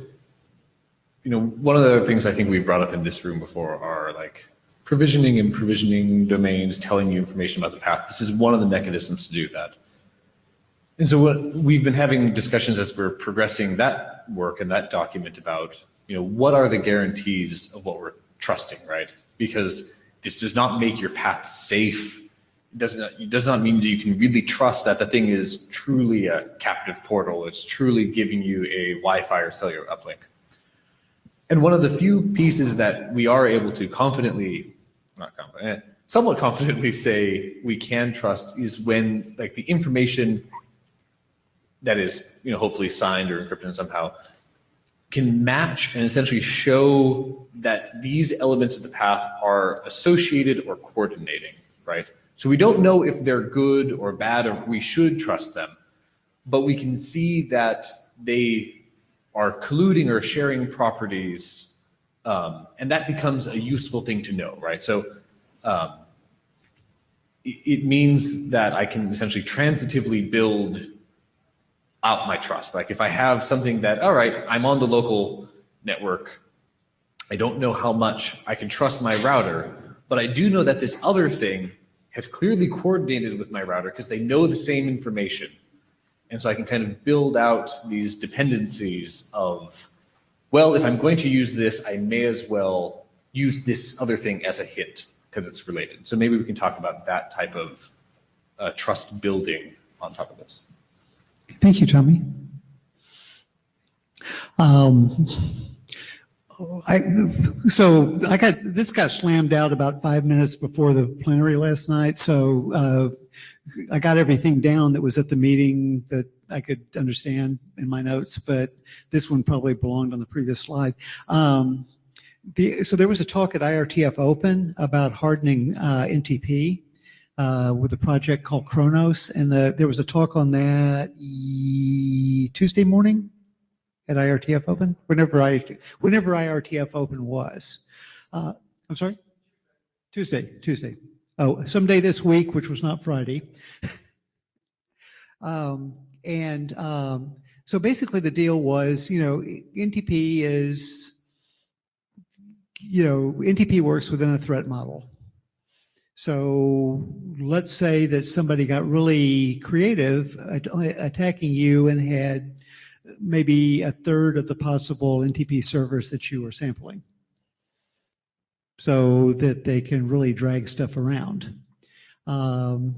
you know, one of the things I think we've brought up in this room before are like provisioning and provisioning domains, telling you information about the path. This is one of the mechanisms to do that. And so we've been having discussions as we're progressing that work and that document about, you know, what are the guarantees of what we're trusting, right? Because this does not make your path safe. It does not mean that you can really trust that the thing is truly a captive portal. It's truly giving you a Wi-Fi or cellular uplink. And one of the few pieces that we are able to somewhat confidently say we can trust is when like the information that is, you know, hopefully signed or encrypted somehow can match and essentially show that these elements of the path are associated or coordinating, right? So we don't know if they're good or bad or if we should trust them, but we can see that they are colluding or sharing properties, and that becomes a useful thing to know, right? So it means that I can essentially transitively build out my trust. Like if I have something that, all right, I'm on the local network, I don't know how much I can trust my router, but I do know that this other thing has clearly coordinated with my router because they know the same information. And so I can kind of build out these dependencies of, well, if I'm going to use this, I may as well use this other thing as a hint because it's related. So maybe we can talk about that type of trust building on top of this. Thank you, Tommy. This got slammed out about 5 minutes before the plenary last night. So I got everything down that was at the meeting that I could understand in my notes, but this one probably belonged on the previous slide. So there was a talk at IRTF Open about hardening NTP. With a project called Kronos, and there was a talk on that Tuesday morning at IRTF Open, whenever IRTF Open was. I'm sorry? Tuesday. Oh, someday this week, which was not Friday. So basically the deal was, NTP works within a threat model. So let's say that somebody got really creative attacking you and had maybe a third of the possible NTP servers that you were sampling, so that they can really drag stuff around. So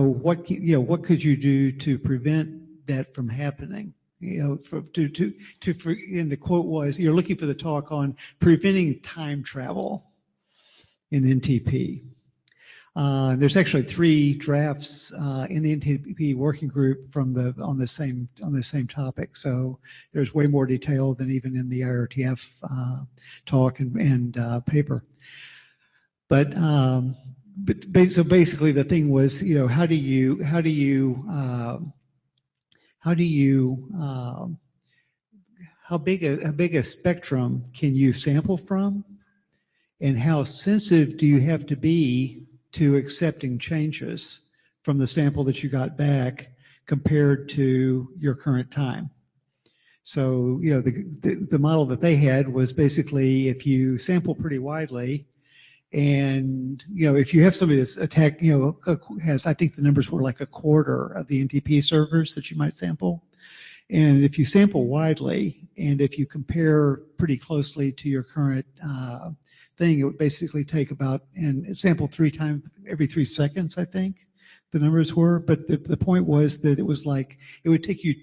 what could you do to prevent that from happening? And the quote was, you're looking for the talk on preventing time travel in NTP. There's actually 3 drafts in the NTP working group on the same topic. So there's way more detail than even in the IRTF talk and paper. So basically the thing was, how do you how big a spectrum can you sample from, and how sensitive do you have to be to accepting changes from the sample that you got back compared to your current time. So, the model that they had was basically if you sample pretty widely, and, if you have somebody that's attacked, has, I think the numbers were like a quarter of the NTP servers that you might sample. And if you sample widely, and if you compare pretty closely to your current thing, it would basically take about, and sample 3 times every 3 seconds, I think the numbers were. But the point was that it was like, it would take you,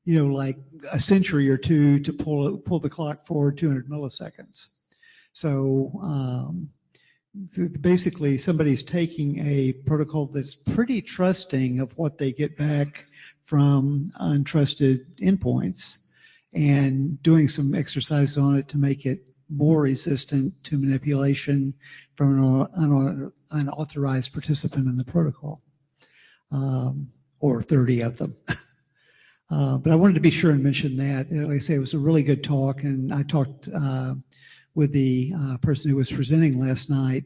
like a century or two to pull the clock forward 200 milliseconds. So basically somebody's taking a protocol that's pretty trusting of what they get back from untrusted endpoints and doing some exercises on it to make it more resistant to manipulation from an unauthorized participant in the protocol, or 30 of them. But I wanted to be sure and mention that. Like I say, it was a really good talk, and I talked with the person who was presenting last night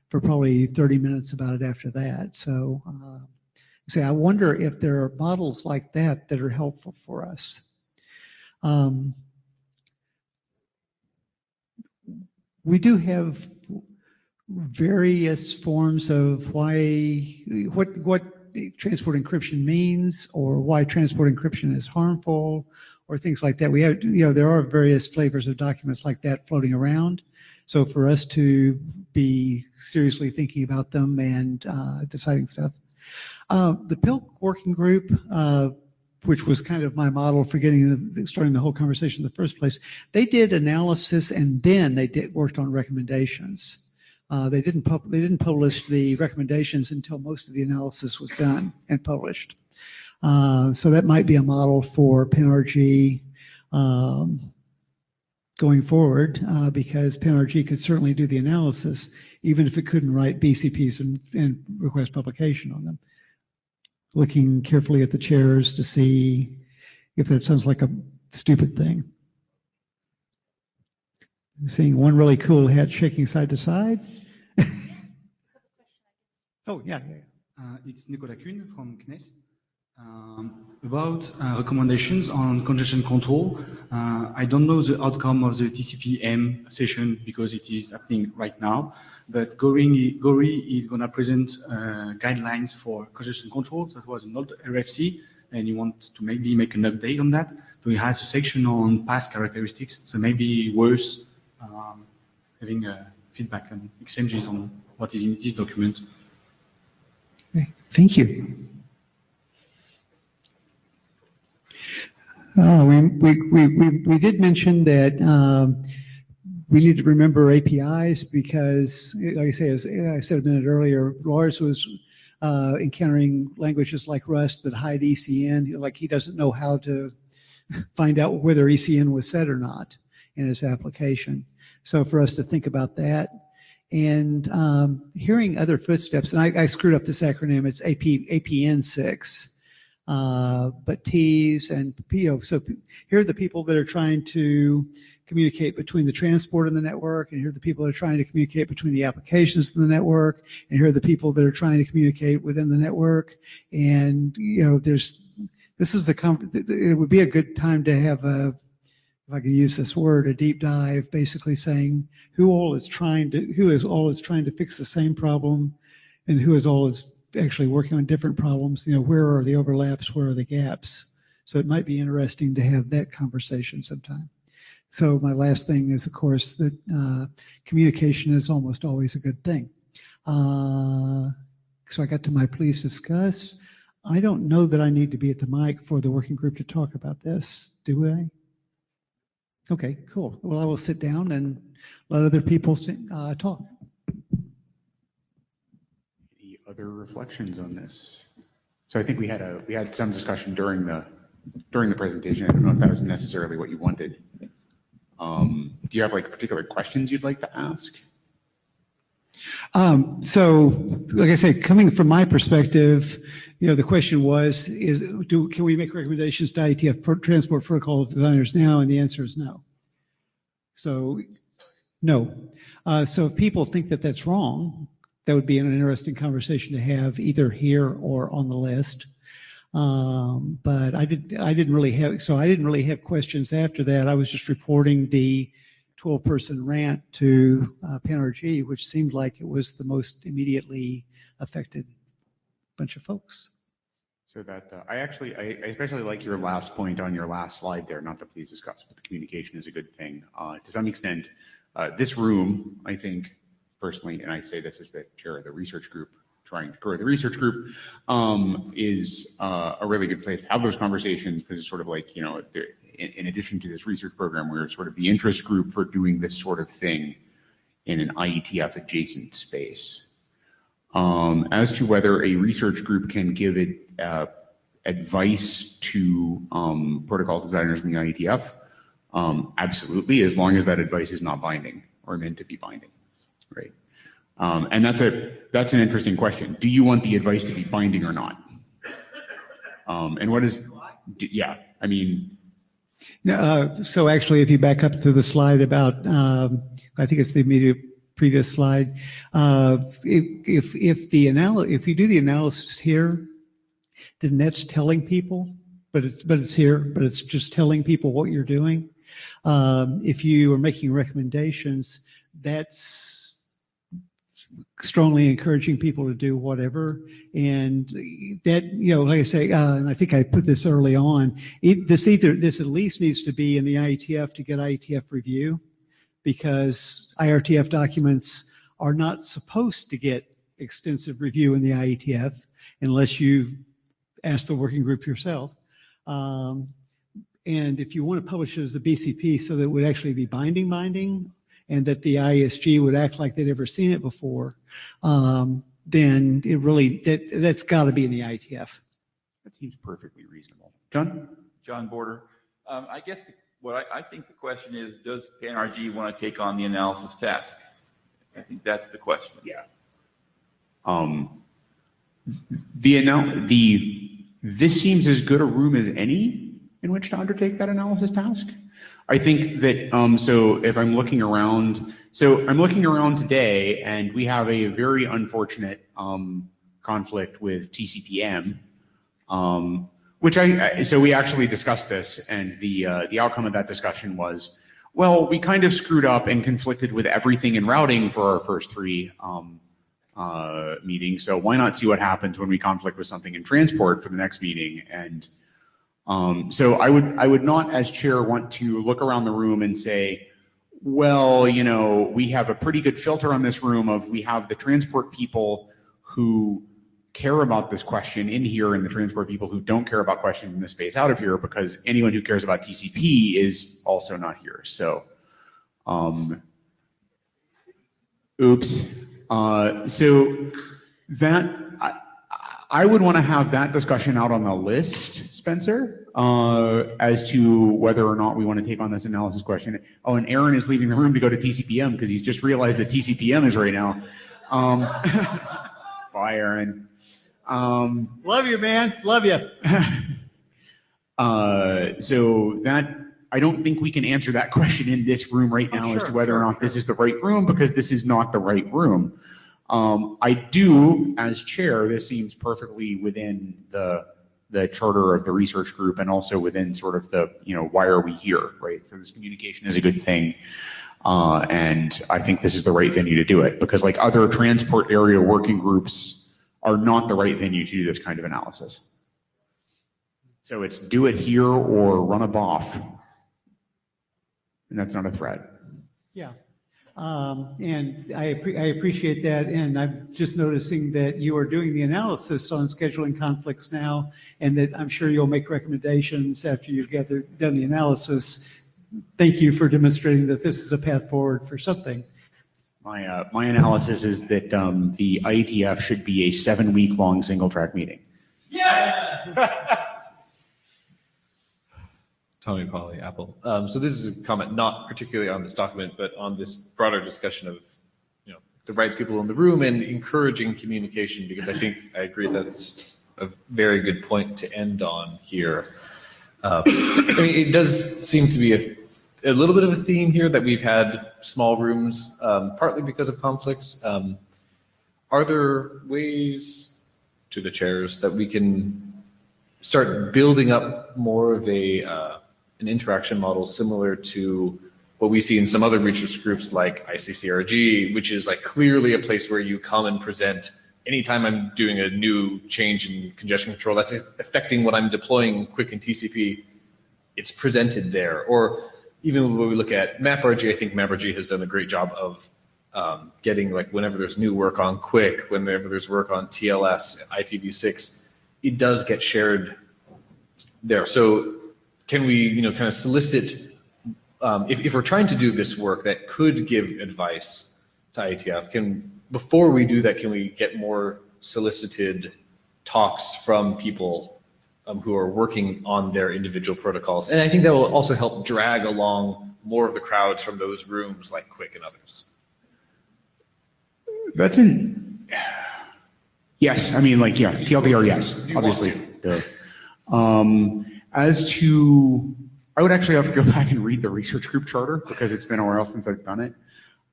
for probably 30 minutes about it after that. So I wonder if there are models like that that are helpful for us. We do have various forms of what transport encryption means, or why transport encryption is harmful, or things like that. We have, there are various flavors of documents like that floating around. So for us to be seriously thinking about them and deciding stuff. The PILC working group, which was kind of my model for starting the whole conversation in the first place, they did analysis and then they worked on recommendations. They didn't publish the recommendations until most of the analysis was done and published. So that might be a model for Panrg going forward, because Panrg could certainly do the analysis, even if it couldn't write BCPs and request publication on them. Looking carefully at the chairs to see if that sounds like a stupid thing. I'm seeing one really cool head shaking side to side. Oh, yeah. It's Nicolas Kuhn from CNES. About recommendations on congestion control. I don't know the outcome of the TCP/M session because it is happening right now, but Gori is going to present guidelines for congestion control. That was an old RFC, and you want to maybe make an update on that. So he has a section on past characteristics, so maybe worth having feedback and exchanges on what is in this document. Okay. Thank you. We did mention that we need to remember APIs because, like I say, as I said a minute earlier, Lars was encountering languages like Rust that hide ECN. Like he doesn't know how to find out whether ECN was set or not in his application. So for us to think about that. And hearing other footsteps, and I screwed up this acronym, it's APN6. But T's and PO. So here are the people that are trying to communicate between the transport and the network, and here are the people that are trying to communicate between the applications and the network, and here are the people that are trying to communicate within the network. And it would be a good time to have if I can use this word, a deep dive, basically saying who is all is trying to fix the same problem, and who is all is actually working on different problems. Where are the overlaps? Where are the gaps? So it might be interesting to have that conversation sometime. So my last thing is, of course, that communication is almost always a good thing. So I got to my please discuss. I don't know that I need to be at the mic for the working group to talk about this, do I? Okay, cool. Well, I will sit down and let other people talk. Other reflections on this? So I think we had some discussion during the presentation. I don't know if that was necessarily what you wanted. Do you have like particular questions you'd like to ask? So, like I said, coming from my perspective, the question was, can we make recommendations to IETF transport protocol designers now? And the answer is no. So, no. So if people think that that's wrong, that would be an interesting conversation to have either here or on the list. But I didn't really have questions after that. I was just reporting the 12-person rant to Panrg, which seemed like it was the most immediately affected bunch of folks. So that I especially like your last point on your last slide there, not to please discuss, but the communication is a good thing. To some extent, this room, I think, personally, and I say this as the chair of the research group, trying to grow the research group, is a really good place to have those conversations, because it's sort of like, in addition to this research program, we're sort of the interest group for doing this sort of thing in an IETF adjacent space. As to whether a research group can give it advice to protocol designers in the IETF, absolutely, as long as that advice is not binding or meant to be binding, right? And that's an interesting question. Do you want the advice to be binding or not? And what is, yeah, I mean. So actually, if you back up to the slide about, I think it's the immediate previous slide, if you do the analysis here, then that's telling people, but it's here, but it's just telling people what you're doing. If you are making recommendations, that's strongly encouraging people to do whatever. And that, like I say, and I think I put this early on, this at least needs to be in the IETF to get IETF review, because IRTF documents are not supposed to get extensive review in the IETF unless you ask the working group yourself. And if you want to publish it as a BCP so that it would actually be binding, and that the ISG would act like they'd ever seen it before, then it really, that's got to be in the IETF. That seems perfectly reasonable. John? John Border. I guess I think the question is, does Panrg want to take on the analysis task? I think that's the question. Yeah. This seems as good a room as any in which to undertake that analysis task. I think that, so if I'm looking around, today, and we have a very unfortunate conflict with TCPM, which so we actually discussed this, and the outcome of that discussion was, well, we kind of screwed up and conflicted with everything in routing for our first three meetings, so why not see what happens when we conflict with something in transport for the next meeting? And so I would not, as chair, want to look around the room and say, well, we have a pretty good filter on this room of, we have the transport people who care about this question in here and the transport people who don't care about questions in this space out of here, because anyone who cares about TCP is also not here. So, oops. So that, I would want to have that discussion out on the list, Spencer, as to whether or not we want to take on this analysis question. Oh, and Aaron is leaving the room to go to TCPM because he's just realized that TCPM is right now. Bye, Aaron. Love you, man. Love you. So that, I don't think we can answer that question in this room right now as to whether or not this is the right room, because this is not the right room. I do, as chair, this seems perfectly within the charter of the research group, and also within sort of the, why are we here, right? So this communication is a good thing. And I think this is the right venue to do it, because like other transport area working groups are not the right venue to do this kind of analysis. So it's do it here or run a BOF. And that's not a threat. Yeah. And I appreciate that, and I'm just noticing that you are doing the analysis on scheduling conflicts now, and that I'm sure you'll make recommendations after you've done the analysis. Thank you for demonstrating that this is a path forward for something. My analysis is that the IETF should be a 7-week-long single-track meeting. Yeah! Tommy Polly, Apple. So this is a comment not particularly on this document, but on this broader discussion of the right people in the room and encouraging communication, because I think I agree that's a very good point to end on here. I mean, it does seem to be a little bit of a theme here that we've had small rooms, partly because of conflicts. Are there ways, to the chairs, that we can start building up more of an interaction model similar to what we see in some other research groups like ICCRG, which is like clearly a place where you come and present anytime I'm doing a new change in congestion control that's affecting what I'm deploying quick in TCP, it's presented there. Or even when we look at MapRG, I think MapRG has done a great job of getting, like, whenever there's new work on quick, whenever there's work on TLS, IPv6, it does get shared there. So can we, kind of solicit, if we're trying to do this work that could give advice to IETF, before we do that, can we get more solicited talks from people who are working on their individual protocols? And I think that will also help drag along more of the crowds from those rooms like Quick and others. Yes. I mean, TLDR, yes, obviously. As to, I would actually have to go back and read the research group charter because it's been a while since I've done it.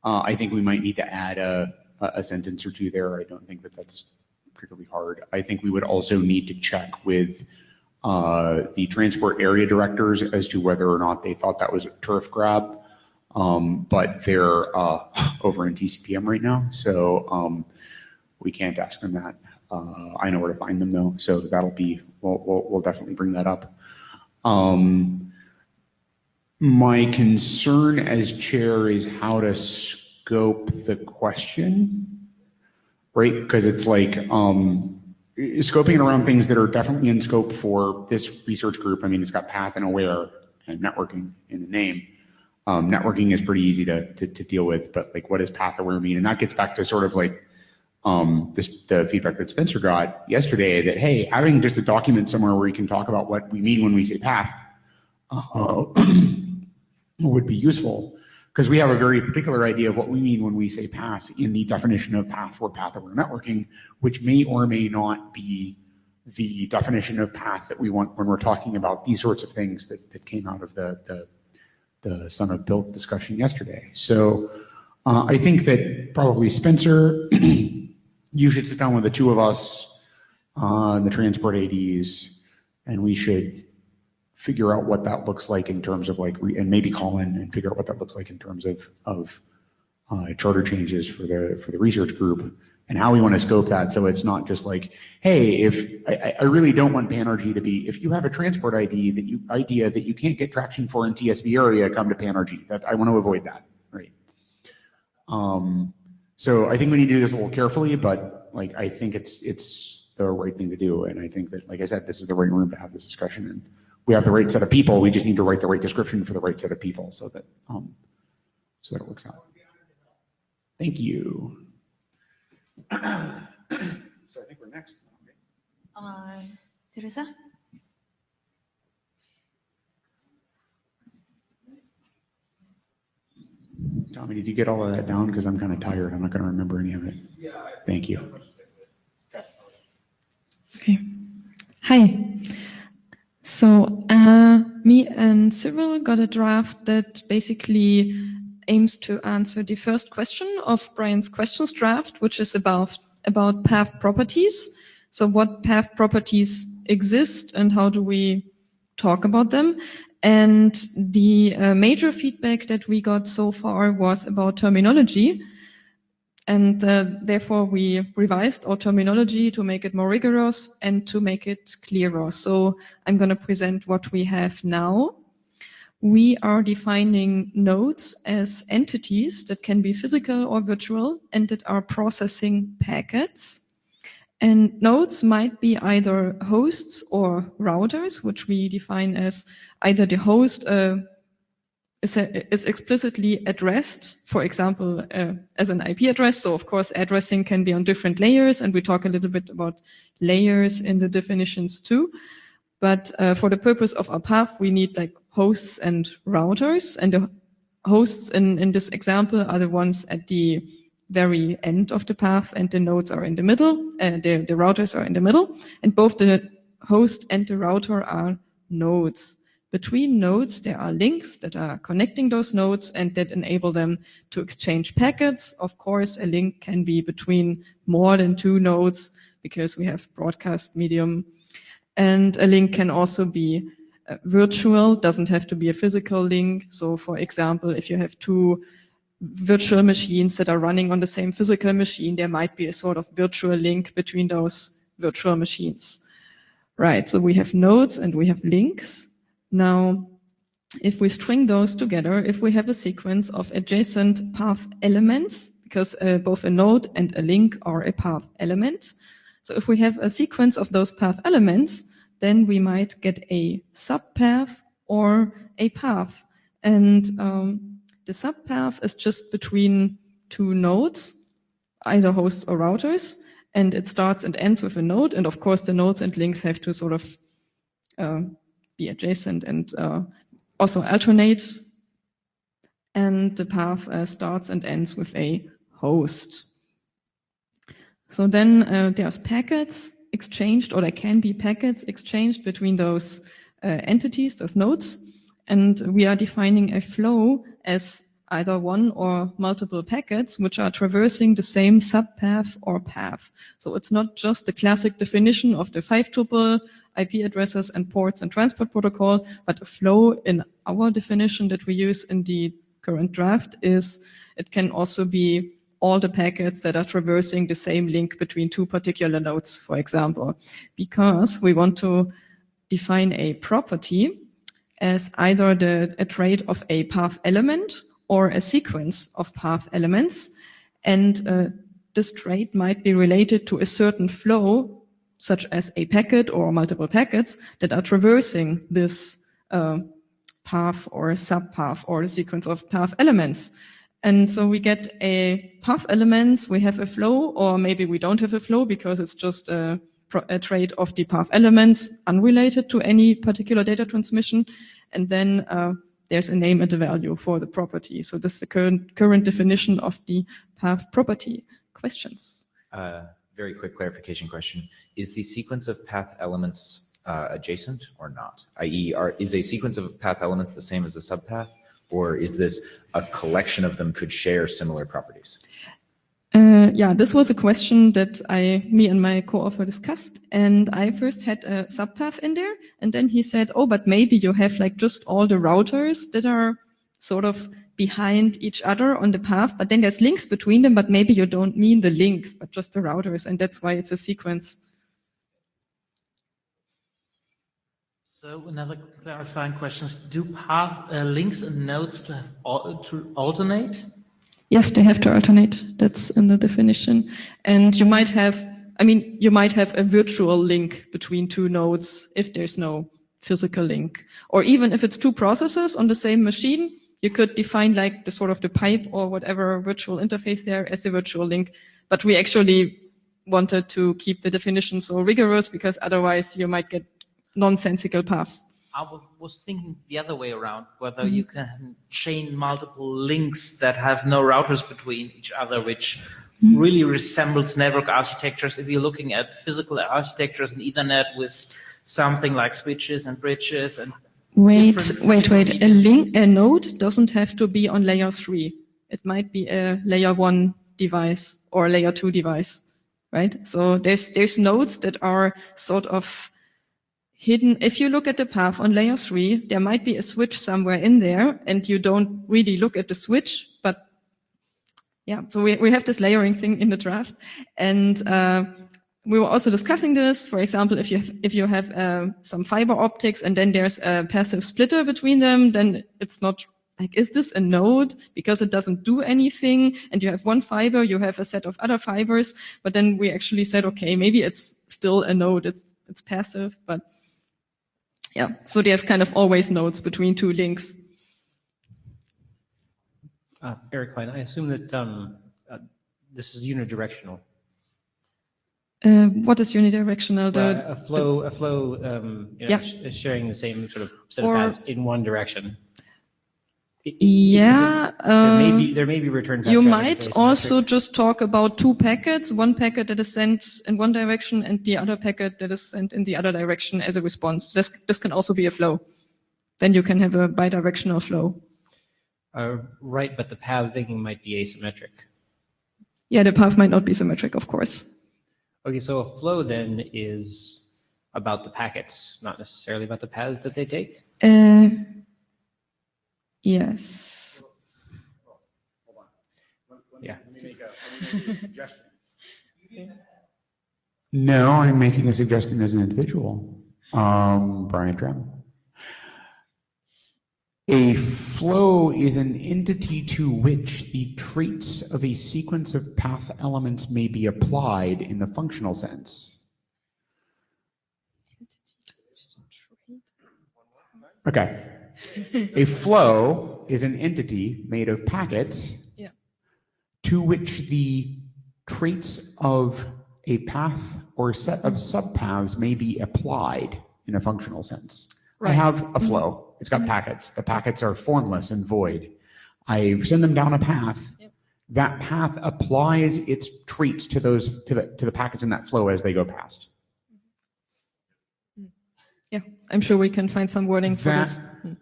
I think we might need to add a sentence or two there. I don't think that that's particularly hard. I think we would also need to check with the transport area directors as to whether or not they thought that was a turf grab. But they're over in TCPM right now, so we can't ask them that. I know where to find them though, so that'll be, we'll definitely bring that up. My concern as chair is how to scope the question, right? Because it's like scoping it around things that are definitely in scope for this research group. I mean, it's got path and aware and networking in the name. Networking is pretty easy to deal with, but like, what does path aware mean? And that gets back to sort of like the feedback that Spencer got yesterday that, hey, having just a document somewhere where you can talk about what we mean when we say path would be useful, because we have a very particular idea of what we mean when we say path in the definition of path for path aware networking, which may or may not be the definition of path that we want when we're talking about these sorts of things that came out of the Son of Built discussion yesterday. So I think that probably Spencer, you should sit down with the two of us, the transport ADs, and we should figure out what that looks like in terms of and maybe call in and figure out what that looks like in terms of charter changes for the research group and how we want to scope that. So it's not just like, hey, if I really don't want Panrg to be, if you have a transport idea that you can't get traction for in TSV area, come to Panrg. That I want to avoid that, right? So I think we need to do this a little carefully, but like, I think it's the right thing to do. And I think that, like I said, this is the right room to have this discussion. And we have the right set of people. We just need to write the right description for the right set of people so that it works out. Thank you. So I think we're next. Teresa? Tommy, did you get all of that down? Because I'm kind of tired. I'm not going to remember any of it. Yeah. Thank you. Okay. Hi. So me and Cyril got a draft that basically aims to answer the first question of Brian's questions draft, which is about path properties. So what path properties exist and how do we talk about them? And the major feedback that we got so far was about terminology. And therefore we revised our terminology to make it more rigorous and to make it clearer. So I'm going to present what we have now. We are defining nodes as entities that can be physical or virtual and that are processing packets. And nodes might be either hosts or routers, which we define as either the host is explicitly addressed, for example, as an IP address. So of course, addressing can be on different layers, and we talk a little bit about layers in the definitions too. But for the purpose of our path, we need like hosts and routers, and the hosts in this example are the ones at the very end of the path, and the nodes are in the middle, the routers are in the middle, and both the host and the router are nodes. Between nodes, there are links that are connecting those nodes and that enable them to exchange packets. Of course, a link can be between more than two nodes because we have broadcast medium. And a link can also be virtual, doesn't have to be a physical link. So for example, if you have two virtual machines that are running on the same physical machine, there might be a sort of virtual link between those virtual machines. Right, so we have nodes and we have links. Now, if we string those together, if we have a sequence of adjacent path elements, because both a node and a link are a path element. So if we have a sequence of those path elements, then we might get a subpath or a path. And the subpath is just between two nodes, either hosts or routers, and it starts and ends with a node. And of course, the nodes and links have to sort of be adjacent and also alternate. And the path starts and ends with a host. So then there's packets exchanged, or there can be packets exchanged between those entities, those nodes. And we are defining a flow as either one or multiple packets which are traversing the same subpath or path. So it's not just the classic definition of the 5-tuple IP addresses and ports and transport protocol, but a flow in our definition that we use in the current draft is it can also be all the packets that are traversing the same link between two particular nodes, for example, because we want to define a property as either a trait of a path element or a sequence of path elements. And this trait might be related to a certain flow, such as a packet or multiple packets that are traversing this path or subpath or the sequence of path elements. And so we get a path elements, we have a flow, or maybe we don't have a flow because it's just a trait of the path elements unrelated to any particular data transmission. And then there's a name and a value for the property. So this is the current definition of the path property. Questions? Very quick clarification question. Is the sequence of path elements adjacent or not? i.e., is a sequence of path elements the same as a subpath? Or is this a collection of them could share similar properties? Yeah, this was a question that me and my co-author discussed. And I first had a subpath in there. And then he said, oh, but maybe you have like just all the routers that are sort of behind each other on the path. But then there's links between them, but maybe you don't mean the links, but just the routers. And that's why it's a sequence. So another clarifying question: do path links and nodes to alternate? Yes, they have to alternate. That's in the definition. And you might have a virtual link between two nodes if there's no physical link. Or even if it's two processors on the same machine, you could define like the sort of the pipe or whatever virtual interface there as a virtual link. But we actually wanted to keep the definition so rigorous because otherwise you might get nonsensical paths. I was thinking the other way around, whether you can chain multiple links that have no routers between each other, which really resembles network architectures. If you're looking at physical architectures and Ethernet with something like switches and bridges and Wait. A node doesn't have to be on layer 3. It might be a layer 1 device or a layer 2 device, right? So there's nodes that are sort of hidden. If you look at the path on layer 3, there might be a switch somewhere in there and you don't really look at the switch, but yeah, so we have this layering thing in the draft. And we were also discussing this. For example, if you have some fiber optics and then there's a passive splitter between them, then it's not like, is this a node? Because it doesn't do anything. And you have one fiber, you have a set of other fibers. But then we actually said, okay, maybe it's still a node. It's passive, but yeah, so there's kind of always nodes between two links. Eric Klein, I assume that this is unidirectional. What is unidirectional? A flow, sharing the same sort of set of paths in one direction. Yeah, There may be return path you traffic might that's asymmetric. also just talk about two packets, one packet that is sent in one direction and the other packet that is sent in the other direction as a response. This can also be a flow. Then you can have a bidirectional flow. Right, but the pathing might be asymmetric. Yeah, the path might not be symmetric, of course. Okay, so a flow then is about the packets, not necessarily about the paths that they take? Yes. Yeah. No, I'm making a suggestion as an individual. Brian Trammell. A flow is an entity to which the traits of a sequence of path elements may be applied in the functional sense. Okay. A flow is an entity made of packets to which the traits of a path or set of subpaths may be applied in a functional sense. Right. I have a flow. It's got packets. The packets are formless and void. I send them down a path. That path applies its traits to those to the packets in that flow as they go past. Yeah, I'm sure we can find some wording for this.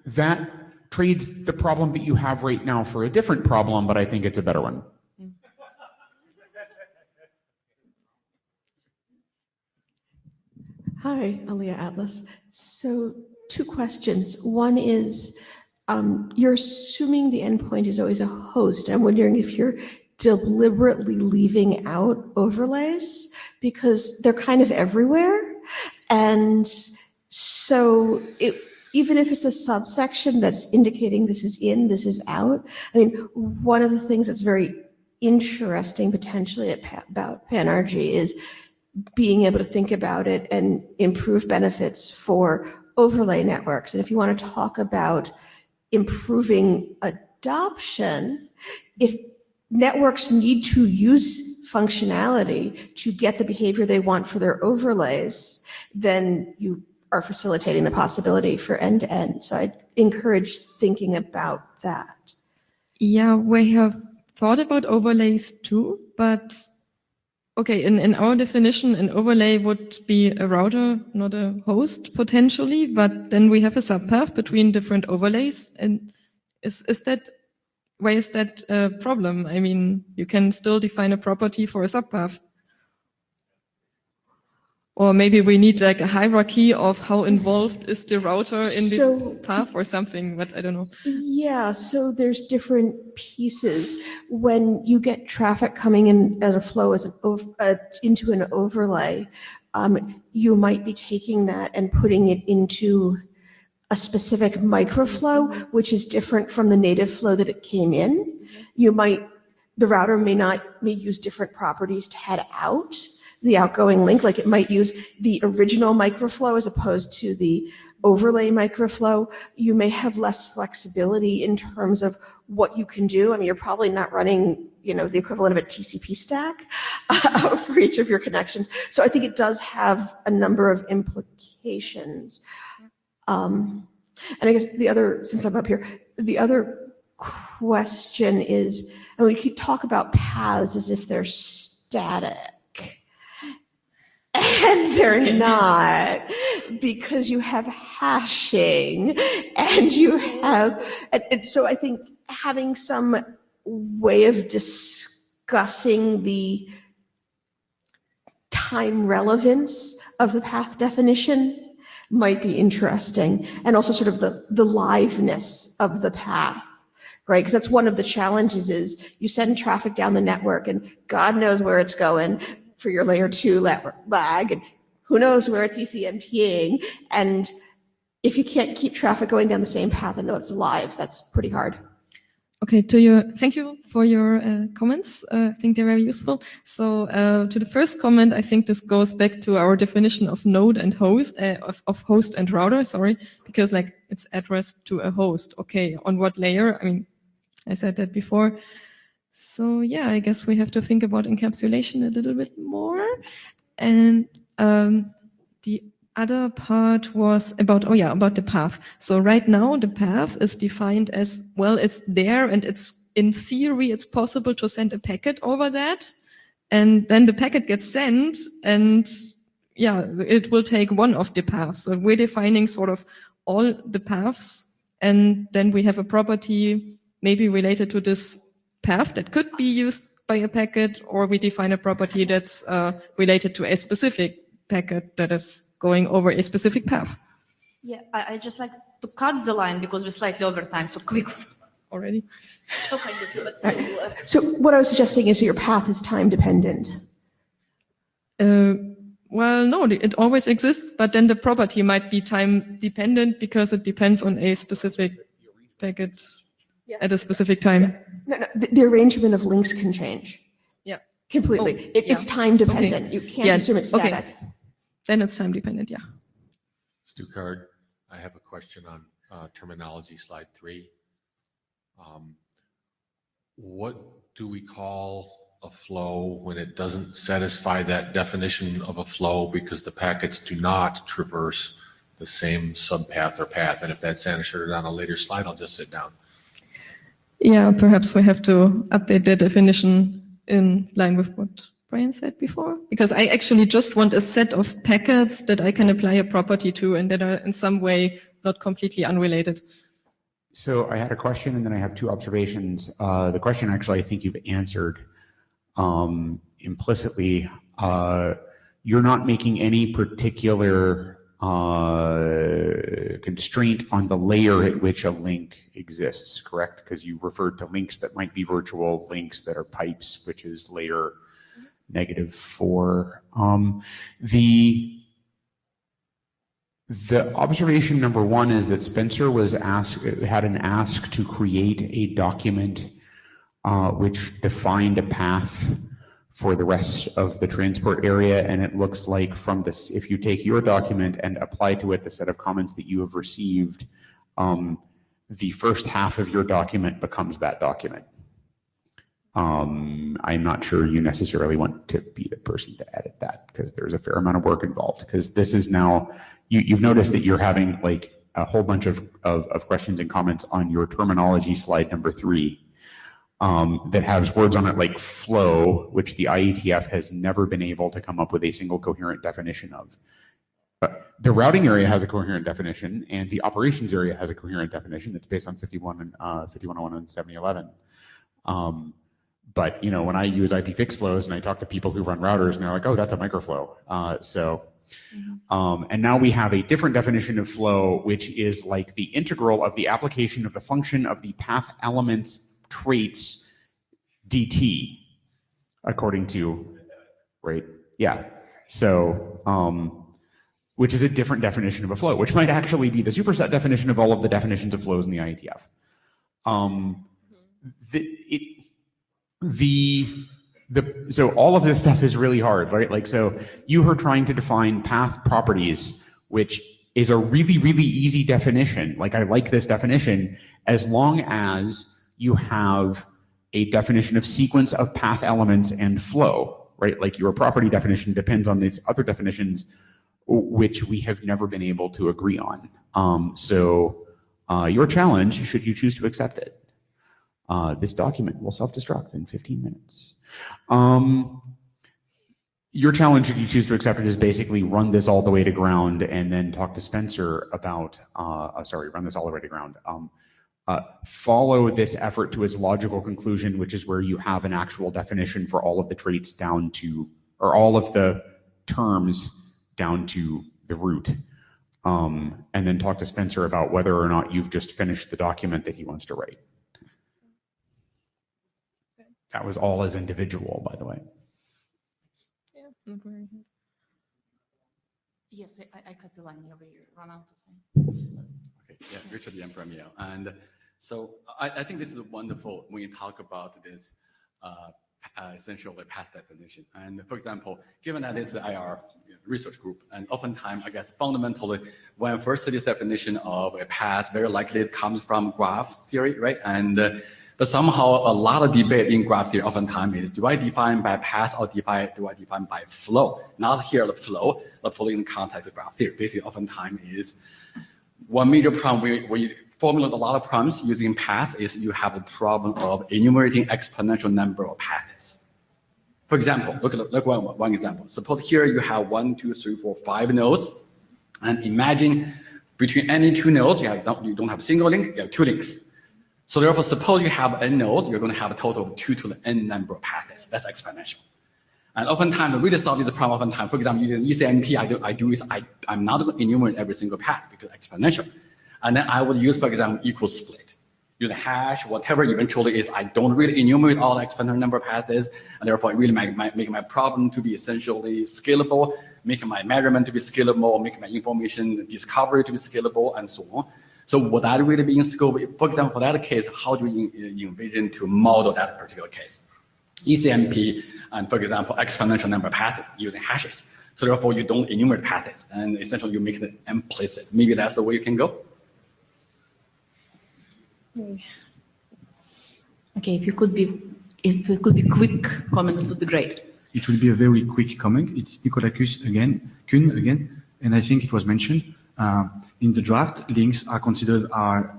That trades the problem that you have right now for a different problem, but I think it's a better one. Hi, Aliyah Atlas. So 2 questions. One is, you're assuming the endpoint is always a host. I'm wondering if you're deliberately leaving out overlays because they're kind of everywhere. And so even if it's a subsection that's indicating this is in, this is out, I mean, one of the things that's very interesting potentially about Panrg is being able to think about it and improve benefits for overlay networks. And if you want to talk about improving adoption, if networks need to use functionality to get the behavior they want for their overlays, then you are facilitating the possibility for end-to-end. So I'd encourage thinking about that. Yeah, we have thought about overlays too, but okay, in our definition, an overlay would be a router, not a host potentially, but then we have a subpath between different overlays. And why is that a problem? I mean, you can still define a property for a subpath. Or maybe we need like a hierarchy of how involved is the router in the path or something, but I don't know. Yeah, so there's different pieces. When you get traffic coming in as a flow into an overlay, you might be taking that and putting it into a specific microflow, which is different from the native flow that it came in. The router may use different properties to head out the outgoing link, like it might use the original microflow as opposed to the overlay microflow. You may have less flexibility in terms of what you can do. I mean, you're probably not running, the equivalent of a TCP stack for each of your connections. So I think it does have a number of implications. And I guess since I'm up here, the other question is, and we keep talk about paths as if they're static. And they're not, because you have hashing and and so I think having some way of discussing the time relevance of the path definition might be interesting, and also sort of the liveness of the path, right? Because that's one of the challenges is you send traffic down the network and God knows where it's going for your layer 2 lag, and who knows where it's ECMPing. And if you can't keep traffic going down the same path and know it's alive, that's pretty hard. Okay, thank you for your comments. I think they're very useful. So to the first comment, I think this goes back to our definition of node and host, of host and router, because like it's addressed to a host. Okay, on what layer? I mean, I said that before. So yeah, I guess we have to think about encapsulation a little bit more. And the other part was about, about the path. So right now the path is defined as, well, it's there and it's, in theory, it's possible to send a packet over that. And then the packet gets sent and it will take one of the paths. So we're defining sort of all the paths. And then we have a property maybe related to this path that could be used by a packet, or we define a property that's related to a specific packet that is going over a specific path. Yeah, I just like to cut the line because we're slightly over time, so quick already. So kind of you, but still. So what I was suggesting is that your path is time dependent. Well, no, it always exists, but then the property might be time dependent because it depends on a specific packet at a specific time. No, the arrangement of links can change. Yeah. Completely. It's time dependent. Okay. You can't assume it's static. Okay. Then it's time dependent, yeah. Stuttgart, I have a question on terminology, slide 3. What do we call a flow when it doesn't satisfy that definition of a flow because the packets do not traverse the same subpath or path? And if that's answered on a later slide, I'll just sit down. Yeah, perhaps we have to update the definition in line with what Brian said before, because I actually just want a set of packets that I can apply a property to and that are in some way not completely unrelated. So I had a question and then I have two observations. The question actually I think you've answered implicitly. You're not making any particular constraint on the layer at which a link exists, correct? Because you referred to links that might be virtual, links that are pipes, which is layer -4. The observation number one is that Spencer was had an ask to create a document which defined a path for the rest of the transport area, and it looks like from this, if you take your document and apply to it the set of comments that you have received, the first half of your document becomes that document. I'm not sure you necessarily want to be the person to edit that because there's a fair amount of work involved, because this is now, you've noticed that you're having like a whole bunch of questions and comments on your terminology slide number 3 that has words on it like flow, which the IETF has never been able to come up with a single coherent definition of. The routing area has a coherent definition, and the operations area has a coherent definition that's based on 5101 and 7011. But when I use IP fixed flows and I talk to people who run routers, and they're like, "Oh, that's a microflow." And now we have a different definition of flow, which is like the integral of the application of the function of the path elements traits dt, according to, right? Yeah. So, which is a different definition of a flow, which might actually be the superset definition of all of the definitions of flows in the IETF. So all of this stuff is really hard, right? Like, so you were trying to define path properties, which is a really, really easy definition. Like, I like this definition as long as you have a definition of sequence of path elements and flow, right? Like, your property definition depends on these other definitions, which we have never been able to agree on. Your challenge, should you choose to accept it, this document will self-destruct in 15 minutes. Your challenge, should you choose to accept it, is basically run this all the way to ground and then talk to Spencer about, run this all the way to ground. Follow this effort to its logical conclusion, which is where you have an actual definition for all of the traits down to, or all of the terms down to the root. And then talk to Spencer about whether or not you've just finished the document that he wants to write. That was all as individual, by the way. Yeah. Yes, I cut the line here. We run out of time. Okay, yeah, Richard Yan from Yale. And so I think this is wonderful when you talk about this essentially path definition. And for example, given that it's the IR research group, and oftentimes, I guess, fundamentally, when first this definition of a path, very likely it comes from graph theory, right? But somehow a lot of debate in graph theory oftentimes is, do I define by path or do I define by flow? Not here the flow in the context of graph theory. Basically, oftentimes is one major problem where you formulate a lot of problems using paths is you have a problem of enumerating exponential number of paths. For example, look one example. Suppose here you have 1, 2, 3, 4, 5 nodes, and imagine between any two nodes, you don't have a single link, you have two links. So therefore, suppose you have n nodes, you're going to have a total of 2 to the n number of paths. That's exponential. And oftentimes, to really solve this problem, oftentimes, for example, using ECMP, I'm not going to enumerate every single path because exponential. And then I would use, for example, equal split. Use a hash, whatever eventually is, I don't really enumerate all the exponential number of paths, and therefore, it really make my problem to be essentially scalable, making my measurement to be scalable, making my information discovery to be scalable, and so on. So would that really be in scope? For example, for that case, how do you envision to model that particular case? ECMP, and for example, exponential number of paths using hashes. So therefore, you don't enumerate paths, and essentially you make it implicit. Maybe that's the way you can go. Okay, if you could be quick comment, it would be great. It will be a very quick comment. It's Nicolas Kuhn again, and I think it was mentioned. In the draft, links are considered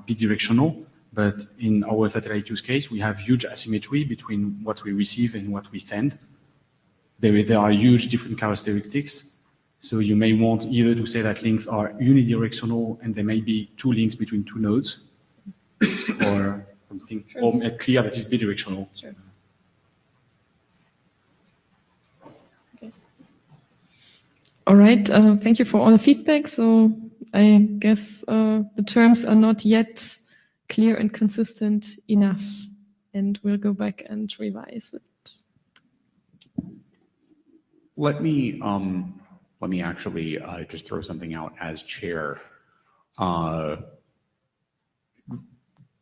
bidirectional, but in our satellite use case, we have huge asymmetry between what we receive and what we send. There are huge different characteristics. So you may want either to say that links are unidirectional and there may be two links between two nodes, or something, or clear that is bidirectional. Sure. All right, thank you for all the feedback. So I guess the terms are not yet clear and consistent enough, and we'll go back and revise it. Let me actually just throw something out as chair.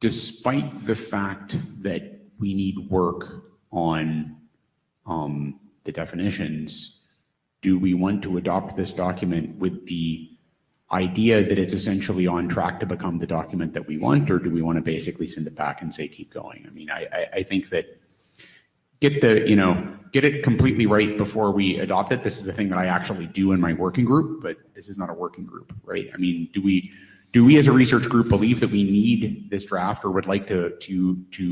Despite the fact that we need work on the definitions, do we want to adopt this document with the idea that it's essentially on track to become the document that we want, or do we want to basically send it back and say keep going? I mean, I think that get it completely right before we adopt it. This is a thing that I actually do in my working group, but this is not a working group, right? I mean, do we as a research group believe that we need this draft or would like to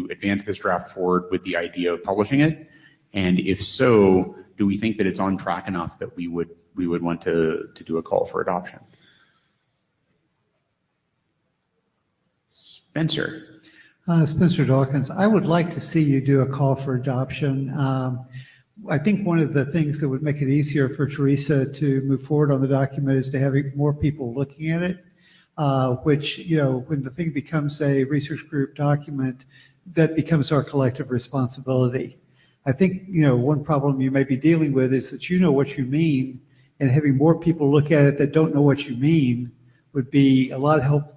advance this draft forward with the idea of publishing it? And if so, do we think that it's on track enough that we would want to do a call for adoption? Spencer. Spencer Dawkins, I would like to see you do a call for adoption. I think one of the things that would make it easier for Teresa to move forward on the document is to have more people looking at it, which, when the thing becomes a research group document, that becomes our collective responsibility. I think, one problem you may be dealing with is that you know what you mean, and having more people look at it that don't know what you mean would be a lot of help.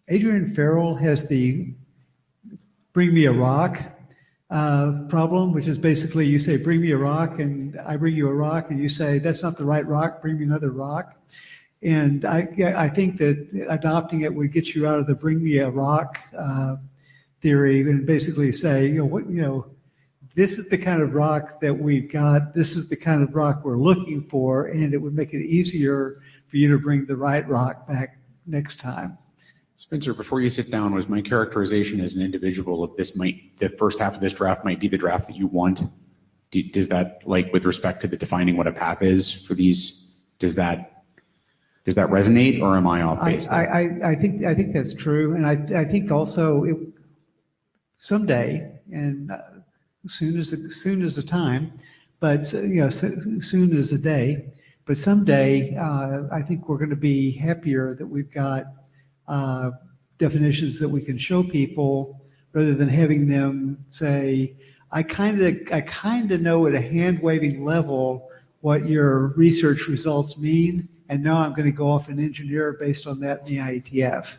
Adrian Farrell has the bring me a rock problem, which is basically you say, bring me a rock, and I bring you a rock, and you say, that's not the right rock, bring me another rock. And I think that adopting it would get you out of the bring me a rock theory and basically say, this is the kind of rock that we've got, this is the kind of rock we're looking for, and it would make it easier for you to bring the right rock back next time. Spencer, before you sit down, was my characterization as an individual of the first half of this draft might be the draft that you want? Does that, with respect to the defining what a path is for these, does that resonate, or am I off base? I think that's true, and I think also someday, and soon as the time, but soon as a day, but someday I think we're going to be happier that we've got definitions that we can show people rather than having them say, I kind of know at a hand-waving level what your research results mean, and now I'm going to go off and engineer based on that in the IETF.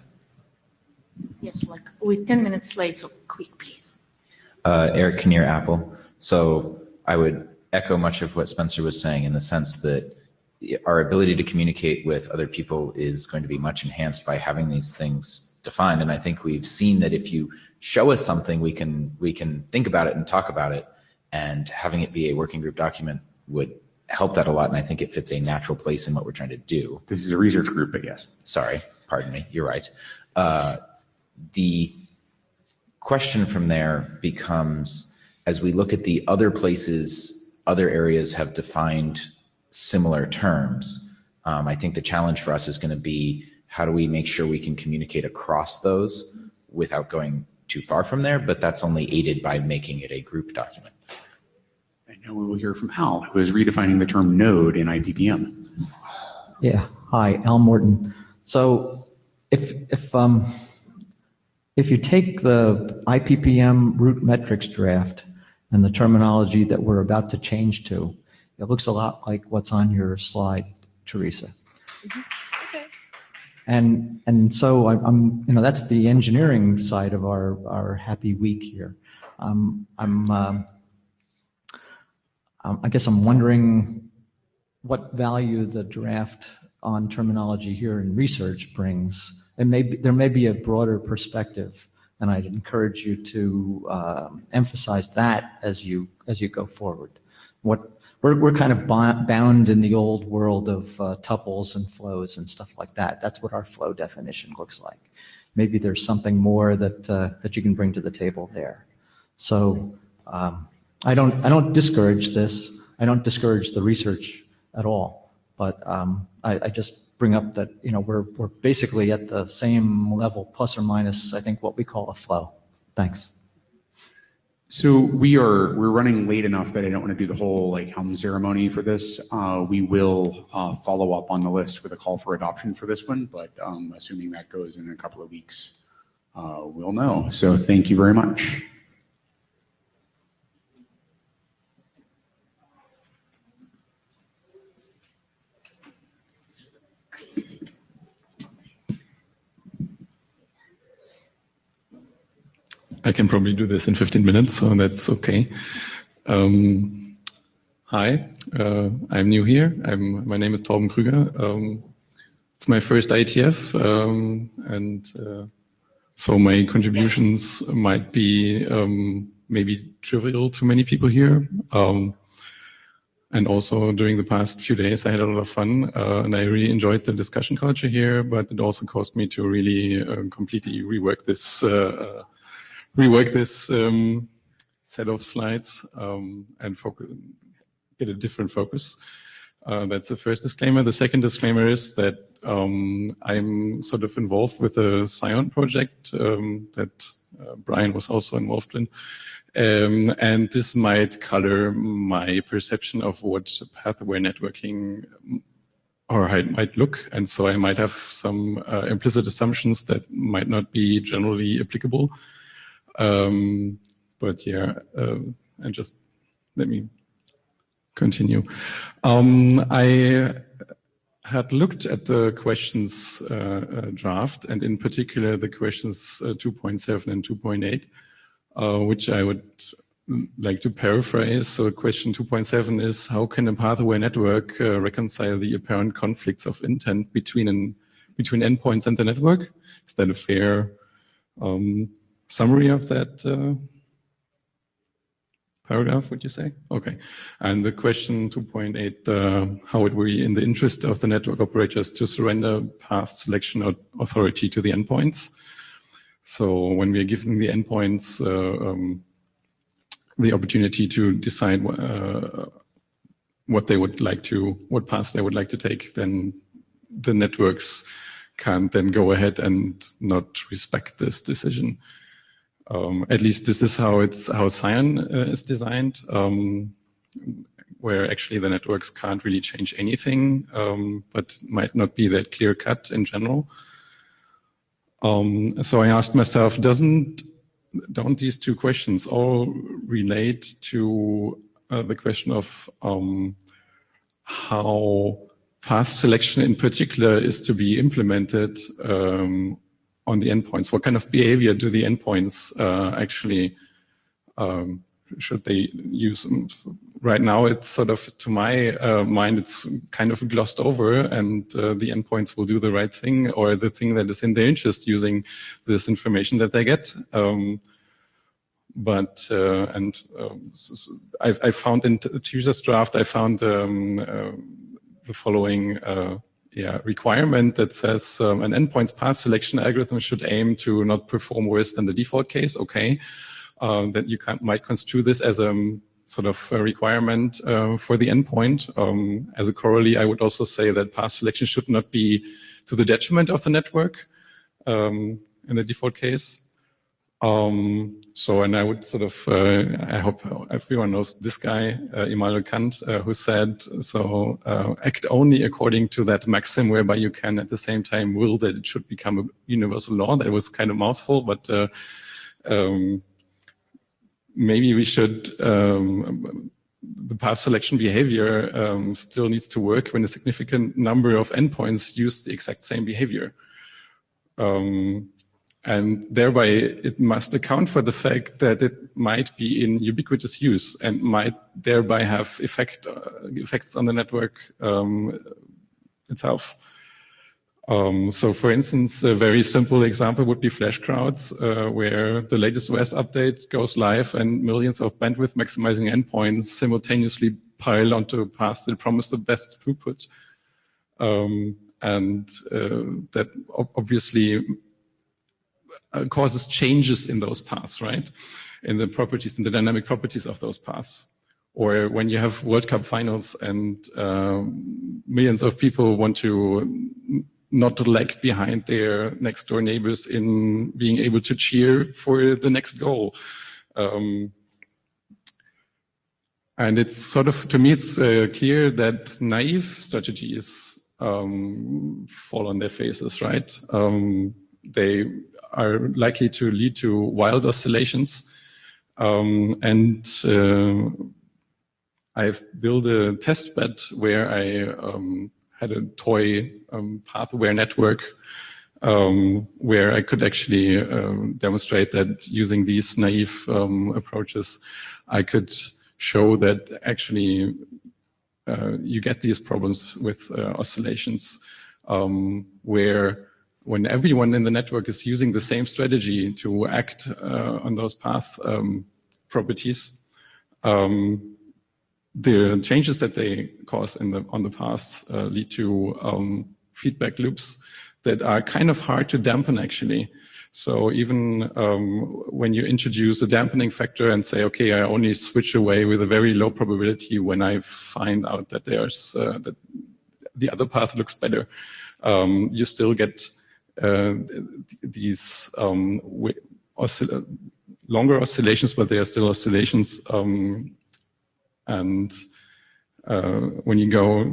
Yes, we're 10 minutes late, so quick, please. Eric Kinnear, Apple. So I would echo much of what Spencer was saying in the sense that our ability to communicate with other people is going to be much enhanced by having these things defined. And I think we've seen that if you show us something, we can think about it and talk about it, and having it be a working group document would help that a lot. And I think it fits a natural place in what we're trying to do. This is a research group, I guess. Sorry, pardon me. You're right. The question from there becomes, as we look at the other places, other areas have defined similar terms. I think the challenge for us is going to be, how do we make sure we can communicate across those without going too far from there? But that's only aided by making it a group document. I know we will hear from Al, who is redefining the term node in IPPM. Yeah. Hi, Al Morton. So if you take the IPPM root metrics draft and the terminology that we're about to change to, it looks a lot like what's on your slide, Teresa. Okay. And so I'm that's the engineering side of our happy week here. I guess I'm wondering what value the draft on terminology here in research brings. There may be a broader perspective, and I'd encourage you to emphasize that as you go forward. We're kind of bound in the old world of tuples and flows and stuff like that. That's what our flow definition looks like. Maybe there's something more that you can bring to the table there. So I don't discourage this. I don't discourage the research at all. But I just bring up that we're basically at the same level, plus or minus, I think, what we call a flow. Thanks. So we're running late enough that I don't want to do the whole helm ceremony for this. We will follow up on the list with a call for adoption for this one, but assuming that goes in a couple of weeks, we'll know. So thank you very much. I can probably do this in 15 minutes, so that's okay. Hi, I'm new here. My name is Torben Krüger. It's my first IETF, and so my contributions might be maybe trivial to many people here. And also during the past few days, I had a lot of fun, and I really enjoyed the discussion culture here, but it also caused me to really completely rework this set of slides and get a different focus. That's the first disclaimer. The second disclaimer is that I'm sort of involved with a Scion project that Brian was also involved in. And this might color my perception of what path-aware networking might look. And so I might have some implicit assumptions that might not be generally applicable. But yeah, and just let me continue. I had looked at the questions draft, and in particular the questions 2.7 and 2.8, which I would like to paraphrase. So question 2.7 is, how can a path-aware network reconcile the apparent conflicts of intent between endpoints and the network? Is that a fair summary of that paragraph, would you say? Okay. And the question 2.8, how would we, in the interest of the network operators, to surrender path selection authority to the endpoints? So when we are giving the endpoints the opportunity to decide what paths they would like to take, then the networks can't then go ahead and not respect this decision. At least this is how Scion is designed, where actually the networks can't really change anything, but might not be that clear cut in general. So I asked myself, don't these two questions all relate to the question of how path selection in particular is to be implemented on the endpoints? What kind of behavior do the endpoints actually, should they use right now it's sort of, to my mind, it's kind of glossed over, and the endpoints will do the right thing, or the thing that is in their interest, using this information that they get. I found in Teresa's draft, I found the following requirement that says an endpoint's path selection algorithm should aim to not perform worse than the default case. Okay, that you might construe this as a sort of a requirement for the endpoint. As a corollary, I would also say that path selection should not be to the detriment of the network in the default case. And I would sort of, I hope everyone knows this guy, Immanuel Kant, who said, act only according to that maxim whereby you can at the same time will that it should become a universal law. That was kind of mouthful, but maybe we should, the path selection behavior still needs to work when a significant number of endpoints use the exact same behavior. And thereby it must account for the fact that it might be in ubiquitous use and might thereby have effects on the network itself. So for instance, a very simple example would be flash crowds, where the latest OS update goes live and millions of bandwidth maximizing endpoints simultaneously pile onto paths that promise the best throughput. That obviously causes changes in those paths, right? In the properties, in the dynamic properties of those paths. Or when you have World Cup finals and millions of people want to not lag behind their next door neighbors in being able to cheer for the next goal. And it's sort of, to me, it's clear that naive strategies fall on their faces, right? They are likely to lead to wild oscillations. I've built a test bed where I had a toy path-aware network where I could actually demonstrate that using these naive approaches, I could show that actually you get these problems with oscillations where when everyone in the network is using the same strategy to act on those path properties, the changes that they cause on the paths lead to feedback loops that are kind of hard to dampen, actually. So even when you introduce a dampening factor and say, okay, I only switch away with a very low probability when I find out that there's that the other path looks better, you still get these longer oscillations, but they are still oscillations. When you go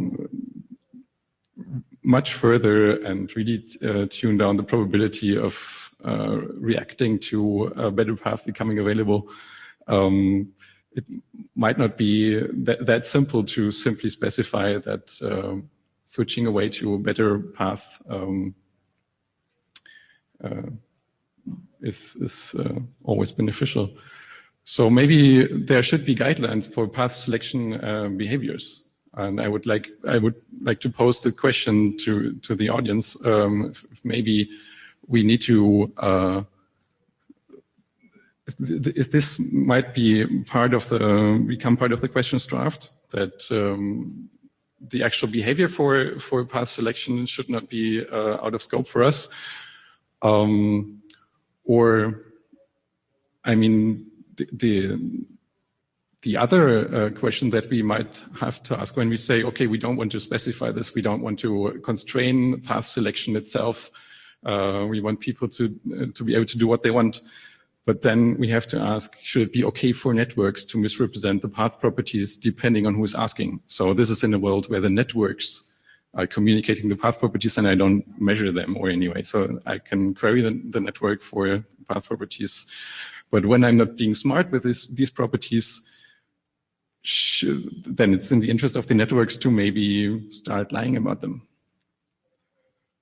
much further and really tune down the probability of reacting to a better path becoming available, it might not be that simple to simply specify that switching away to a better path is always beneficial. So maybe there should be guidelines for path selection behaviors. And I would like to pose the question to the audience, if maybe we need to, is this might be become part of the questions draft, that the actual behavior for path selection should not be out of scope for us. Or, I mean, the other question that we might have to ask when we say, okay, we don't want to specify this, we don't want to constrain path selection itself, we want people to be able to do what they want, but then we have to ask, should it be okay for networks to misrepresent the path properties depending on who is asking? So this is in a world where the networks are communicating the path properties and I don't measure them or anyway, so I can query the network for path properties. But when I'm not being smart with these properties, then it's in the interest of the networks to maybe start lying about them.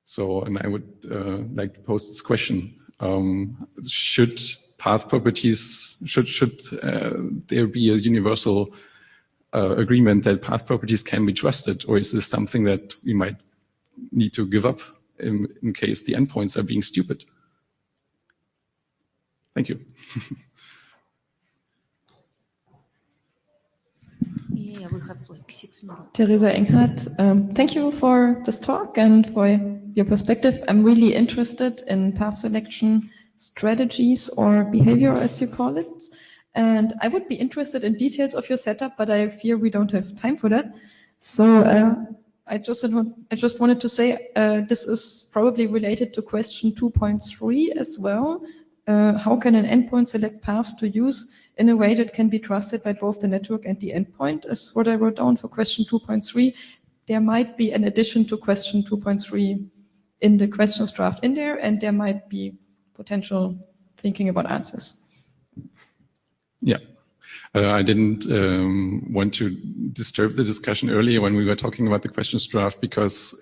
So, and I would like to pose this question. Should path properties, should there be a universal agreement that path properties can be trusted, or is this something that we might need to give up in case the endpoints are being stupid? Thank you. Yeah, we have like 6 minutes. Teresa Enghardt, thank you for this talk and for your perspective. I'm really interested in path selection strategies or behavior, as you call it. And I would be interested in details of your setup, but I fear we don't have time for that. So I just wanted to say this is probably related to question 2.3 as well. How can an endpoint select paths to use in a way that can be trusted by both the network and the endpoint, is what I wrote down for question 2.3. There might be an addition to question 2.3 in the questions draft in there, and there might be potential thinking about answers. Yeah. I didn't want to disturb the discussion earlier when we were talking about the questions draft because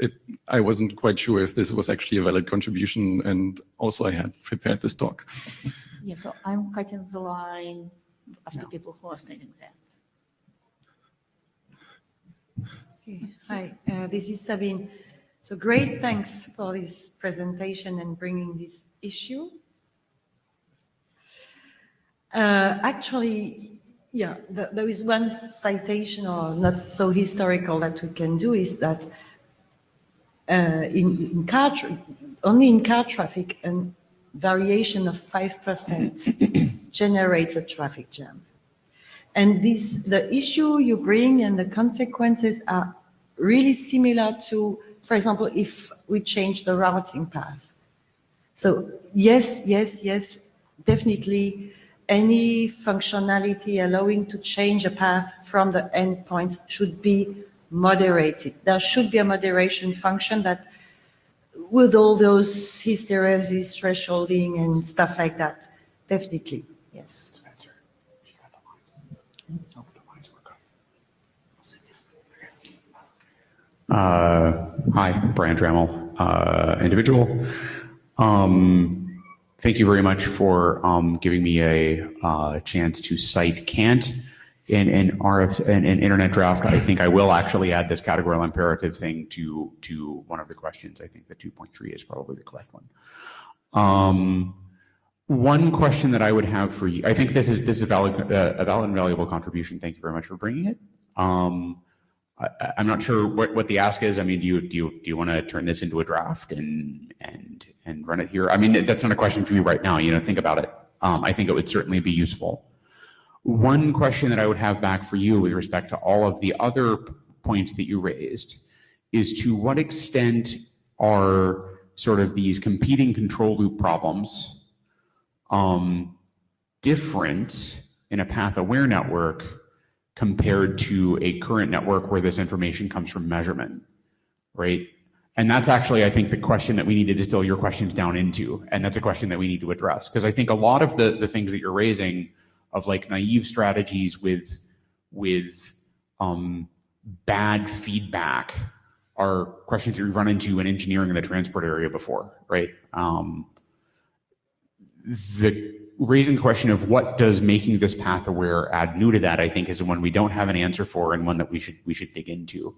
I wasn't quite sure if this was actually a valid contribution, and also I had prepared this talk. Yeah, so I'm cutting the line of the people who are standing there. Okay. Hi, this is Sabine. So great, thanks for this presentation and bringing this issue. Actually, yeah, there is one citation, or not so historical, that we can do is that only in car traffic, a variation of 5% generates a traffic jam. And the issue you bring and the consequences are really similar to, for example, if we change the routing path. So yes, definitely any functionality allowing to change a path from the endpoints should be moderated. There should be a moderation function that, with all those hysteresis, thresholding, and stuff like that, definitely, yes. Hi, Brian Trammell, individual. Thank you very much for giving me a chance to cite Kant in an internet draft. I think I will actually add this categorical imperative thing to one of the questions. I think the 2.3 is probably the correct one. One question that I would have for you, I think this is a valid and valuable contribution. Thank you very much for bringing it. I'm not sure what the ask is. I mean, do you want to turn this into a draft and run it here? I mean, that's not a question for you right now. Think about it. I think it would certainly be useful. One question that I would have back for you with respect to all of the other points that you raised is, to what extent are sort of these competing control loop problems different in a path-aware network compared to a current network where this information comes from measurement, right? And that's actually, I think, the question that we need to distill your questions down into, and that's a question that we need to address, because I think a lot of the things that you're raising of like naive strategies with bad feedback are questions that we've run into in engineering in the transport area before, right? Raising the question of what does making this path aware add new to that, I think, is one we don't have an answer for, and one that we should dig into.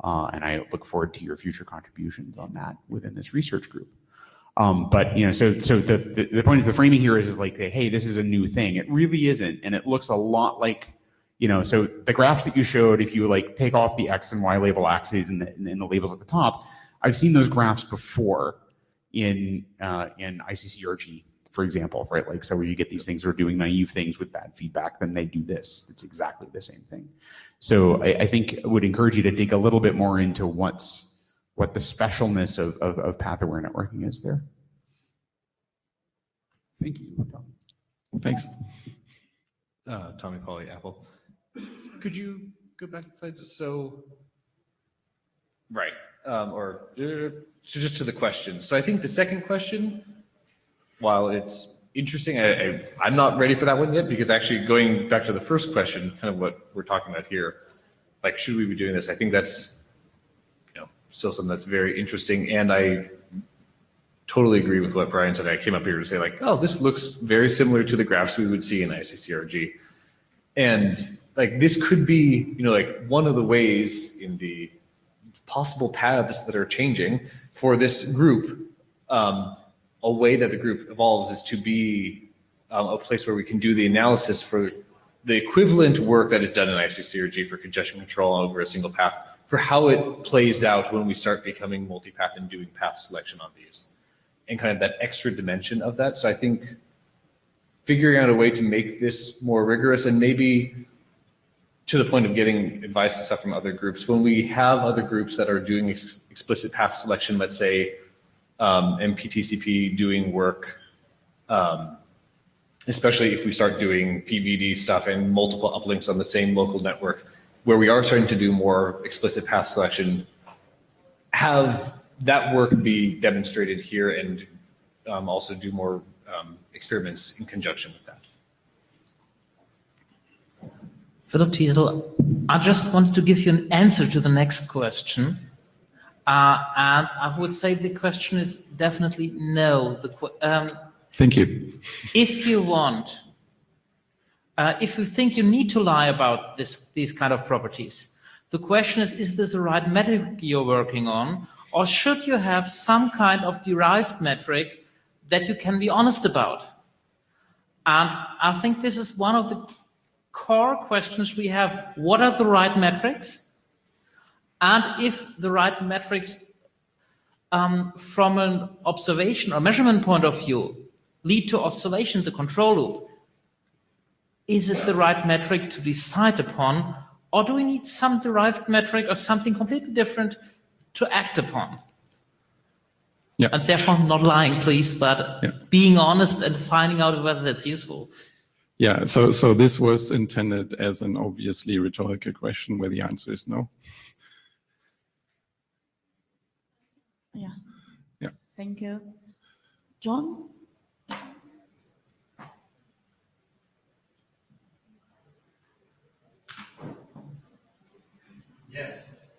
And I look forward to your future contributions on that within this research group. But so the point is, the framing here is like, hey, this is a new thing. It really isn't, and it looks a lot like, so the graphs that you showed, if you like take off the X and Y label axes and the labels at the top, I've seen those graphs before in ICCRG, for example, right? Like, so where you get these things that are doing naive things with bad feedback, then they do this. It's exactly the same thing. So I think I would encourage you to dig a little bit more into what the specialness of path-aware networking is there. Thank you. Thanks. Tommy Pauly, Apple. Could you go back to slides? So, right, or just to the question. So I think the second question, while it's interesting, I'm not ready for that one yet, because actually going back to the first question, kind of what we're talking about here, like, should we be doing this? I think that's still something that's very interesting, and I totally agree with what Brian said. I came up here to say, like, oh, this looks very similar to the graphs we would see in ICCRG. And like this could be, like one of the ways in the possible paths that are changing for this group. A way that the group evolves is to be a place where we can do the analysis for the equivalent work that is done in IC-CRG for congestion control over a single path, for how it plays out when we start becoming multipath and doing path selection on these, and kind of that extra dimension of that. So I think figuring out a way to make this more rigorous, and maybe to the point of getting advice and stuff from other groups, when we have other groups that are doing explicit path selection, let's say MPTCP doing work, especially if we start doing PVD stuff and multiple uplinks on the same local network, where we are starting to do more explicit path selection, have that work be demonstrated here, and also do more experiments in conjunction with that. Philip Teasel, I just wanted to give you an answer to the next question. And I would say the question is definitely no. Thank you. If you want, if you think you need to lie about these kind of properties, the question is this the right metric you're working on, or should you have some kind of derived metric that you can be honest about? And I think this is one of the core questions we have. What are the right metrics? And if the right metrics from an observation or measurement point of view lead to oscillation in the control loop, is it the right metric to decide upon, or do we need some derived metric or something completely different to act upon? Yeah. And therefore not lying, please, but being honest and finding out whether that's useful. Yeah, so this was intended as an obviously rhetorical question where the answer is no. Yeah. Yeah. Thank you. John? Yes.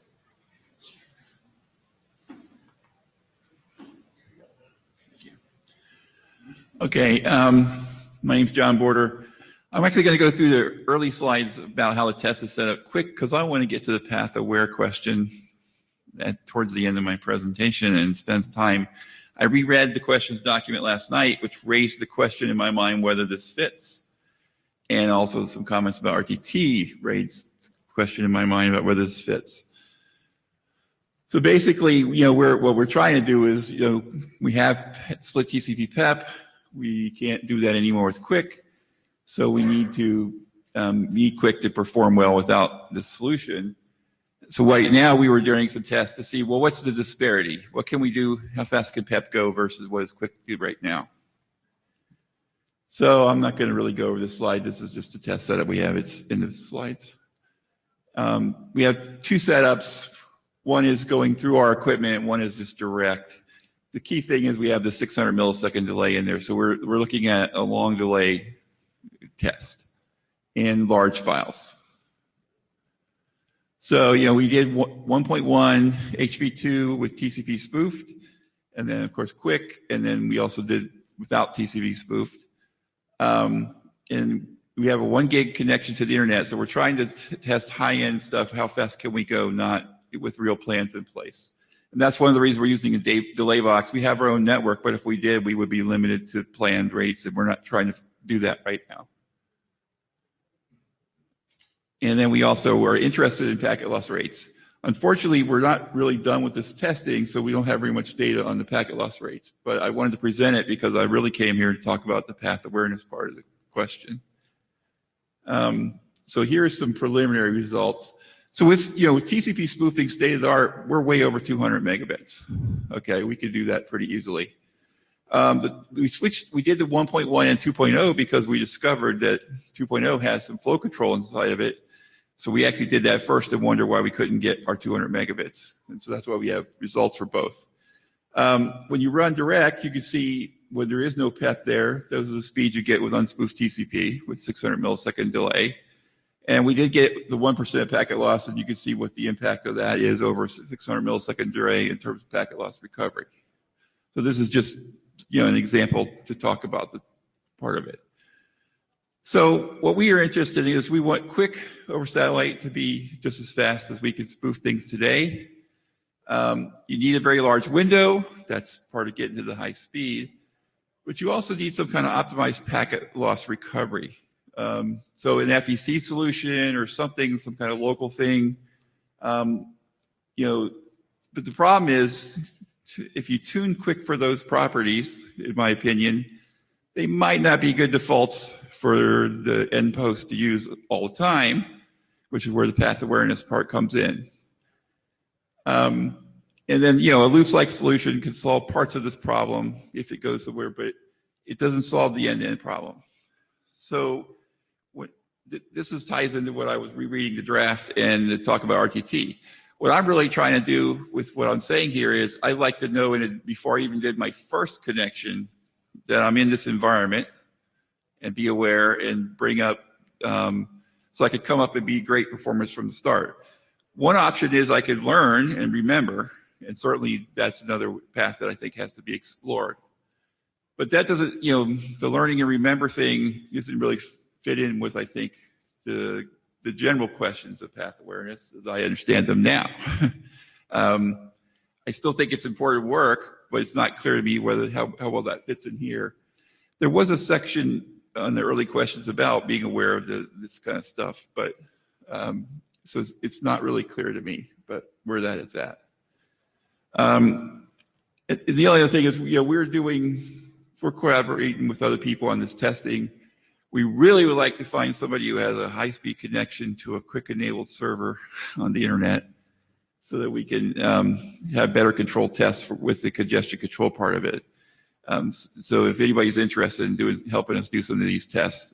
Okay, my name's John Border. I'm actually going to go through the early slides about how the test is set up quick, because I want to get to the path aware question towards the end of my presentation and spend time. I reread the questions document last night, which raised the question in my mind whether this fits. And also some comments about RTT raised the question in my mind about whether this fits. So basically, what we're trying to do is, we have split TCP PEP. We can't do that anymore with Quick. So we need to need Quick to perform well without this solution. So right now we were doing some tests to see, well, what's the disparity? What can we do? How fast can PEP go versus what does Quick do right now? So I'm not going to really go over this slide. This is just a test setup we have. It's in the slides. We have two setups. One is going through our equipment. One is just direct. The key thing is we have the 600 millisecond delay in there. So we're looking at a long delay test in large files. So, we did 1.1 HB2 with TCP spoofed, and then of course Quick, and then we also did without TCP spoofed. And we have a 1 gig connection to the internet, so we're trying to test high-end stuff. How fast can we go, not with real plans in place? And that's one of the reasons we're using a delay box. We have our own network, but if we did, we would be limited to planned rates, and we're not trying to do that right now. And then we also are interested in packet loss rates. Unfortunately, we're not really done with this testing, so we don't have very much data on the packet loss rates. But I wanted to present it because I really came here to talk about the path awareness part of the question. So here's some preliminary results. So with TCP spoofing state of the art, we're way over 200 megabits. Okay, we could do that pretty easily. But we did the 1.1 and 2.0 because we discovered that 2.0 has some flow control inside of it. So we actually did that first and wonder why we couldn't get our 200 megabits. And so that's why we have results for both. When you run direct, you can see when there is no PEP there, those are the speeds you get with unspoofed TCP with 600 millisecond delay. And we did get the 1% packet loss, and you can see what the impact of that is over 600 millisecond delay in terms of packet loss recovery. So this is just an example to talk about the part of it. So what we are interested in is we want quick over satellite to be just as fast as we can spoof things today. You need a very large window. That's part of getting to the high speed. But you also need some kind of optimized packet loss recovery. So an FEC solution or something, some kind of local thing. But the problem is, if you tune quick for those properties, in my opinion, they might not be good defaults for the end post to use all the time, which is where the path awareness part comes in. And then, a loops-like solution can solve parts of this problem if it goes somewhere, but it doesn't solve the end-to-end problem. So this ties into what I was rereading the draft and the talk about RTT. What I'm really trying to do with what I'm saying here is I'd like to know before I even did my first connection that I'm in this environment and be aware and bring up so I could come up and be great performance from the start. One option is I could learn and remember, and certainly that's another path that I think has to be explored. But that doesn't, the learning and remember thing isn't really fit in with, I think, the general questions of path awareness as I understand them now. I still think it's important work, but it's not clear to me how well that fits in here. There was a section on the early questions about being aware of this kind of stuff, but so it's not really clear to me, but where that is at. The only other thing is, we're collaborating with other people on this testing. We really would like to find somebody who has a high-speed connection to a quick-enabled server on the internet so that we can have better control tests with the congestion control part of it. So if anybody's interested in helping us do some of these tests,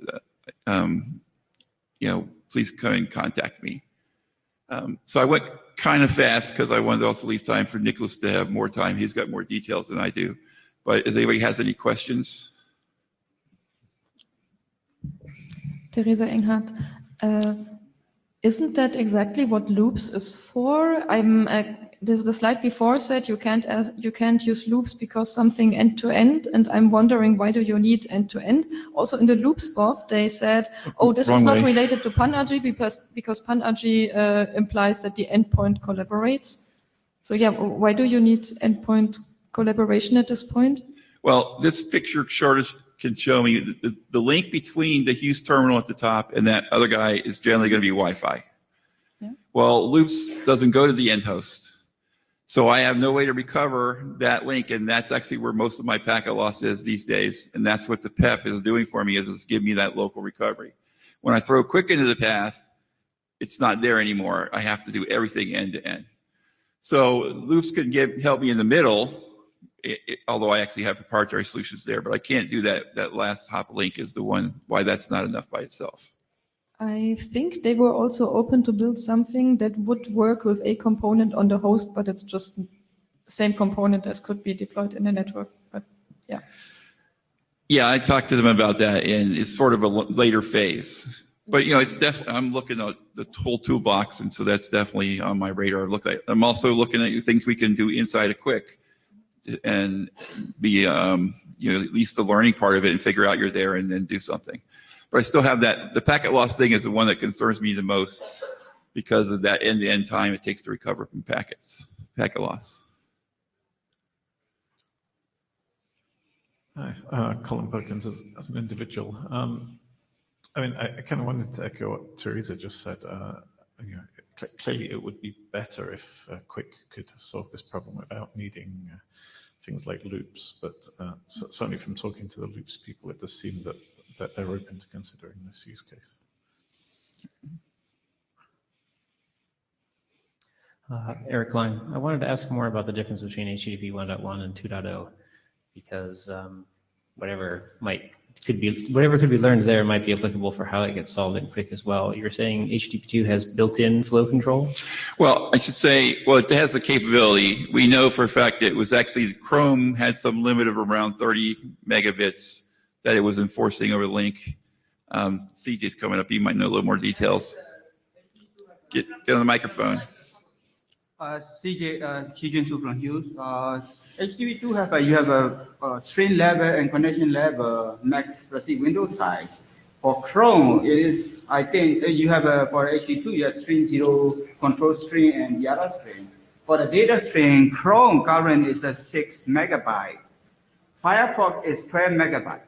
please come and contact me. So I went kind of fast because I wanted to also leave time for Nicholas to have more time. He's got more details than I do. But if anybody has any questions? Theresa Enghardt, isn't that exactly what loops is for? The slide before said you can't use loops because something end to end, and I'm wondering why do you need end to end? Also in the loops BOF, they said, this is not related to Panrg because Panrg implies that the endpoint collaborates. So yeah, why do you need endpoint collaboration at this point? Well, this picture can show me the link between the Hughes terminal at the top and that other guy is generally going to be Wi-Fi. Yeah. Well, loops doesn't go to the end host. So I have no way to recover that link, and that's actually where most of my packet loss is these days, and that's what the PEP is doing for me, is it's giving me that local recovery. When I throw quick into the path, it's not there anymore. I have to do everything end to end. So loops can help me in the middle, although I actually have proprietary solutions there, but I can't do that. That last hop link is the one why that's not enough by itself. I think they were also open to build something that would work with a component on the host, but it's just the same component as could be deployed in a network. But yeah. Yeah, I talked to them about that, and it's sort of a later phase. But it's definitely, I'm looking at the whole toolbox, and so that's definitely on my radar. I'm also looking at things we can do inside a quick, and be at least the learning part of it, and figure out you're there and then do something. But I still have that. The packet loss thing is the one that concerns me the most because of that end-to-end time it takes to recover from packet loss. Hi, Colin Perkins as an individual. I kind of wanted to echo what Theresa just said. Clearly it would be better if Quick could solve this problem without needing things like loops, but certainly from talking to the loops people, it does seem that they're open to considering this use case. Eric Klein, I wanted to ask more about the difference between HTTP 1.1 and 2.0, because whatever could be learned there might be applicable for how it gets solved in Quick as well. You're saying HTTP 2 has built-in flow control? Well, I should say, it has the capability. We know for a fact it was actually Chrome had some limit of around 30 megabits that it was enforcing over the link. CJ's coming up. You might know a little more details. Get on the microphone. CJ, Chijun Su from Hughes. HTTP2 you have a string level and connection level max receive window size. For Chrome, it is, I think you have for HTTP2, you have string 0, control string, and the other string. For the data string, Chrome current is a 6 megabyte. Firefox is 12 megabyte.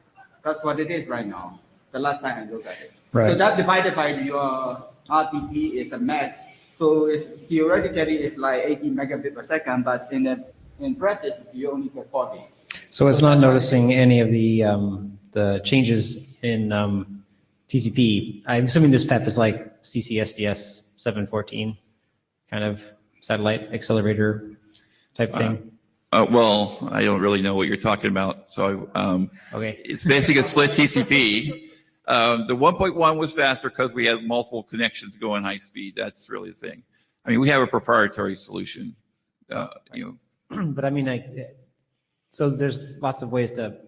That's what it is right now, the last time I looked at it. Right. So that divided by your RTP is a max. So it's theoretically it's like 80 megabit per second, but in practice you only get 40. So it's not noticing any of the changes in TCP. I'm assuming this PEP is like CCSDS 714 kind of satellite accelerator type thing. Well, I don't really know what you're talking about. So okay. It's basically a split TCP. The 1.1 was faster because we had multiple connections going high speed. That's really the thing. I mean, we have a proprietary solution. But I mean, so there's lots of ways to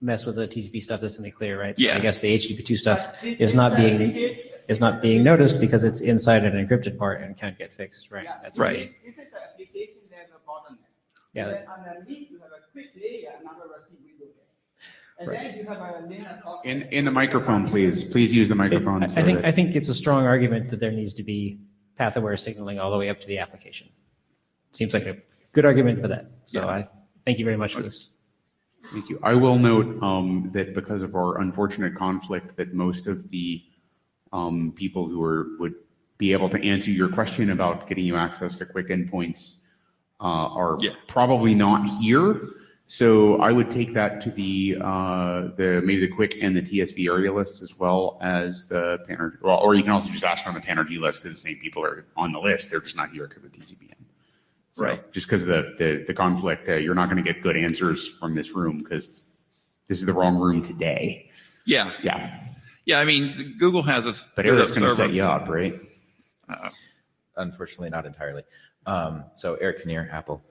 mess with the TCP stuff that's in the clear, right? So Yeah. I guess the HTTP2 stuff is not being noticed because it's inside an encrypted part and can't get fixed, right? That's right. This is the application level bottleneck. Yeah. Then underneath you have a quick layer, another receive window there. And then you have a layer software. In the microphone, please. Please use the microphone. I think it's a strong argument that there needs to be path-aware signaling all the way up to the application. Seems like a good argument for that. So Yeah. I thank you very much for this. Thank you. I will note that because of our unfortunate conflict, that most of the people who would be able to answer your question about getting you access to quick endpoints are probably not here. So I would take that to the maybe the quick and the TSB area lists as well as the Panrg. Well, or you can also just ask on the Panrg list because the same people are on the list. They're just not here because of TCPM. So Right. just because of the conflict, you're not going to get good answers from this room because this is the wrong room today. Yeah. Yeah. Yeah, I mean, Google has a. But Eric's going to set you up, right? Unfortunately, not entirely. So Eric Kinnear, Apple.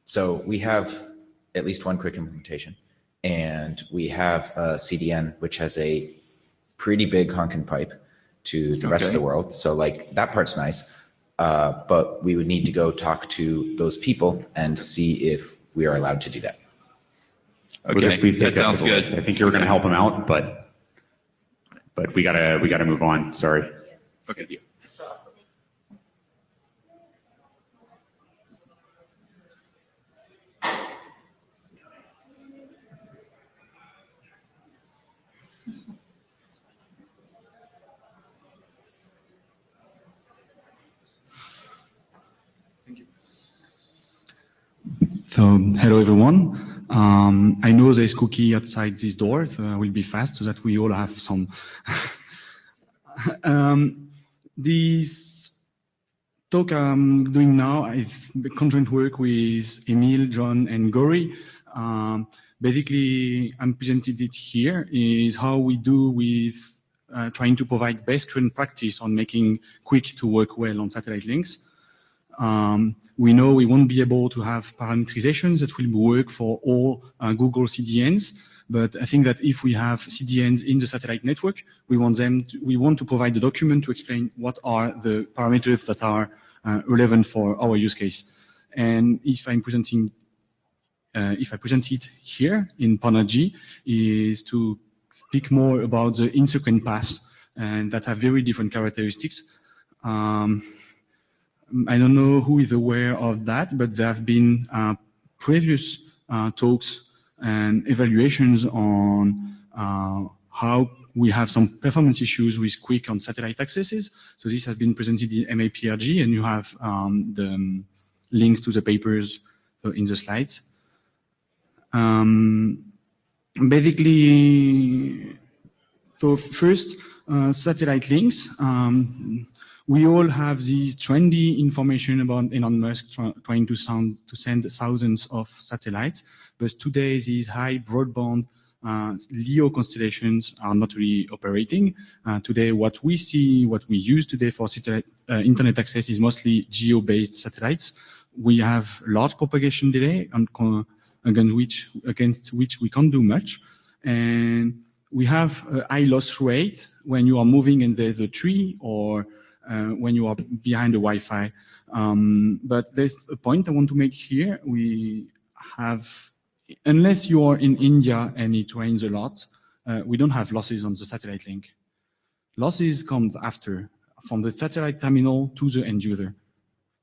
So we have at least one quick implementation, and we have a CDN, which has a pretty big honkin' pipe to the rest of the world. So like that part's nice. But we would need to go talk to those people and see if we are allowed to do that. Okay, Please take that sounds to the good. list. I think you were going to help him out, but we gotta move on. Sorry. Okay. So, hello everyone. I know there's cookie outside this door, so I will be fast so that we all have some. This talk I'm doing now, I've conjoint work with Emil, John, and Gori. Basically, I'm presented it here is how we do with trying to provide best current practice on making quick to work well on satellite links. We know we won't be able to have parameterizations that will work for all Google CDNs, but I think that if we have CDNs in the satellite network, we want to provide the document to explain what are the parameters that are relevant for our use case. And if I present it here in Panrg, is to speak more about the in-sequence paths and that have very different characteristics. I don't know who is aware of that, but there have been previous talks and evaluations on how we have some performance issues with quick on satellite accesses. So this has been presented in MAPRG, and you have the links to the papers in the slides. Basically, so first, satellite links. We all have this trendy information about Elon Musk trying to send thousands of satellites, but today these high broadband LEO constellations are not really operating. Today, what we see, what we use today for satellite, internet access is mostly geo-based satellites. We have large propagation delay against which we can't do much, and we have a high loss rate when you are moving and there's a tree or when you are behind the Wi-Fi. But there's a point I want to make here. We have, unless you are in India and it rains a lot, we don't have losses on the satellite link. Losses comes after, from the satellite terminal to the end user.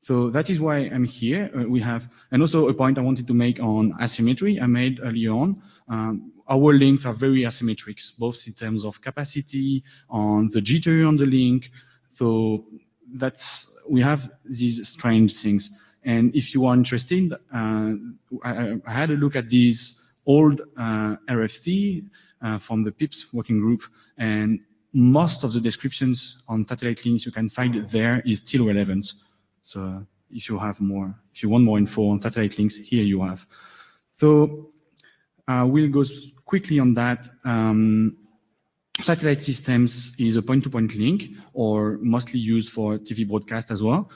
So that is why I'm here. We have, and also a point I wanted to make on asymmetry I made earlier on. Our links are very asymmetric, both in terms of capacity, on the jitter on the link. So we have these strange things. And if you are interested, I had a look at these old RFC from the PIPS working group, and most of the descriptions on satellite links you can find there is still relevant. So if you want more info on satellite links, here you have. So we'll go quickly on that. Satellite systems is a point-to-point link, or mostly used for TV broadcast as well.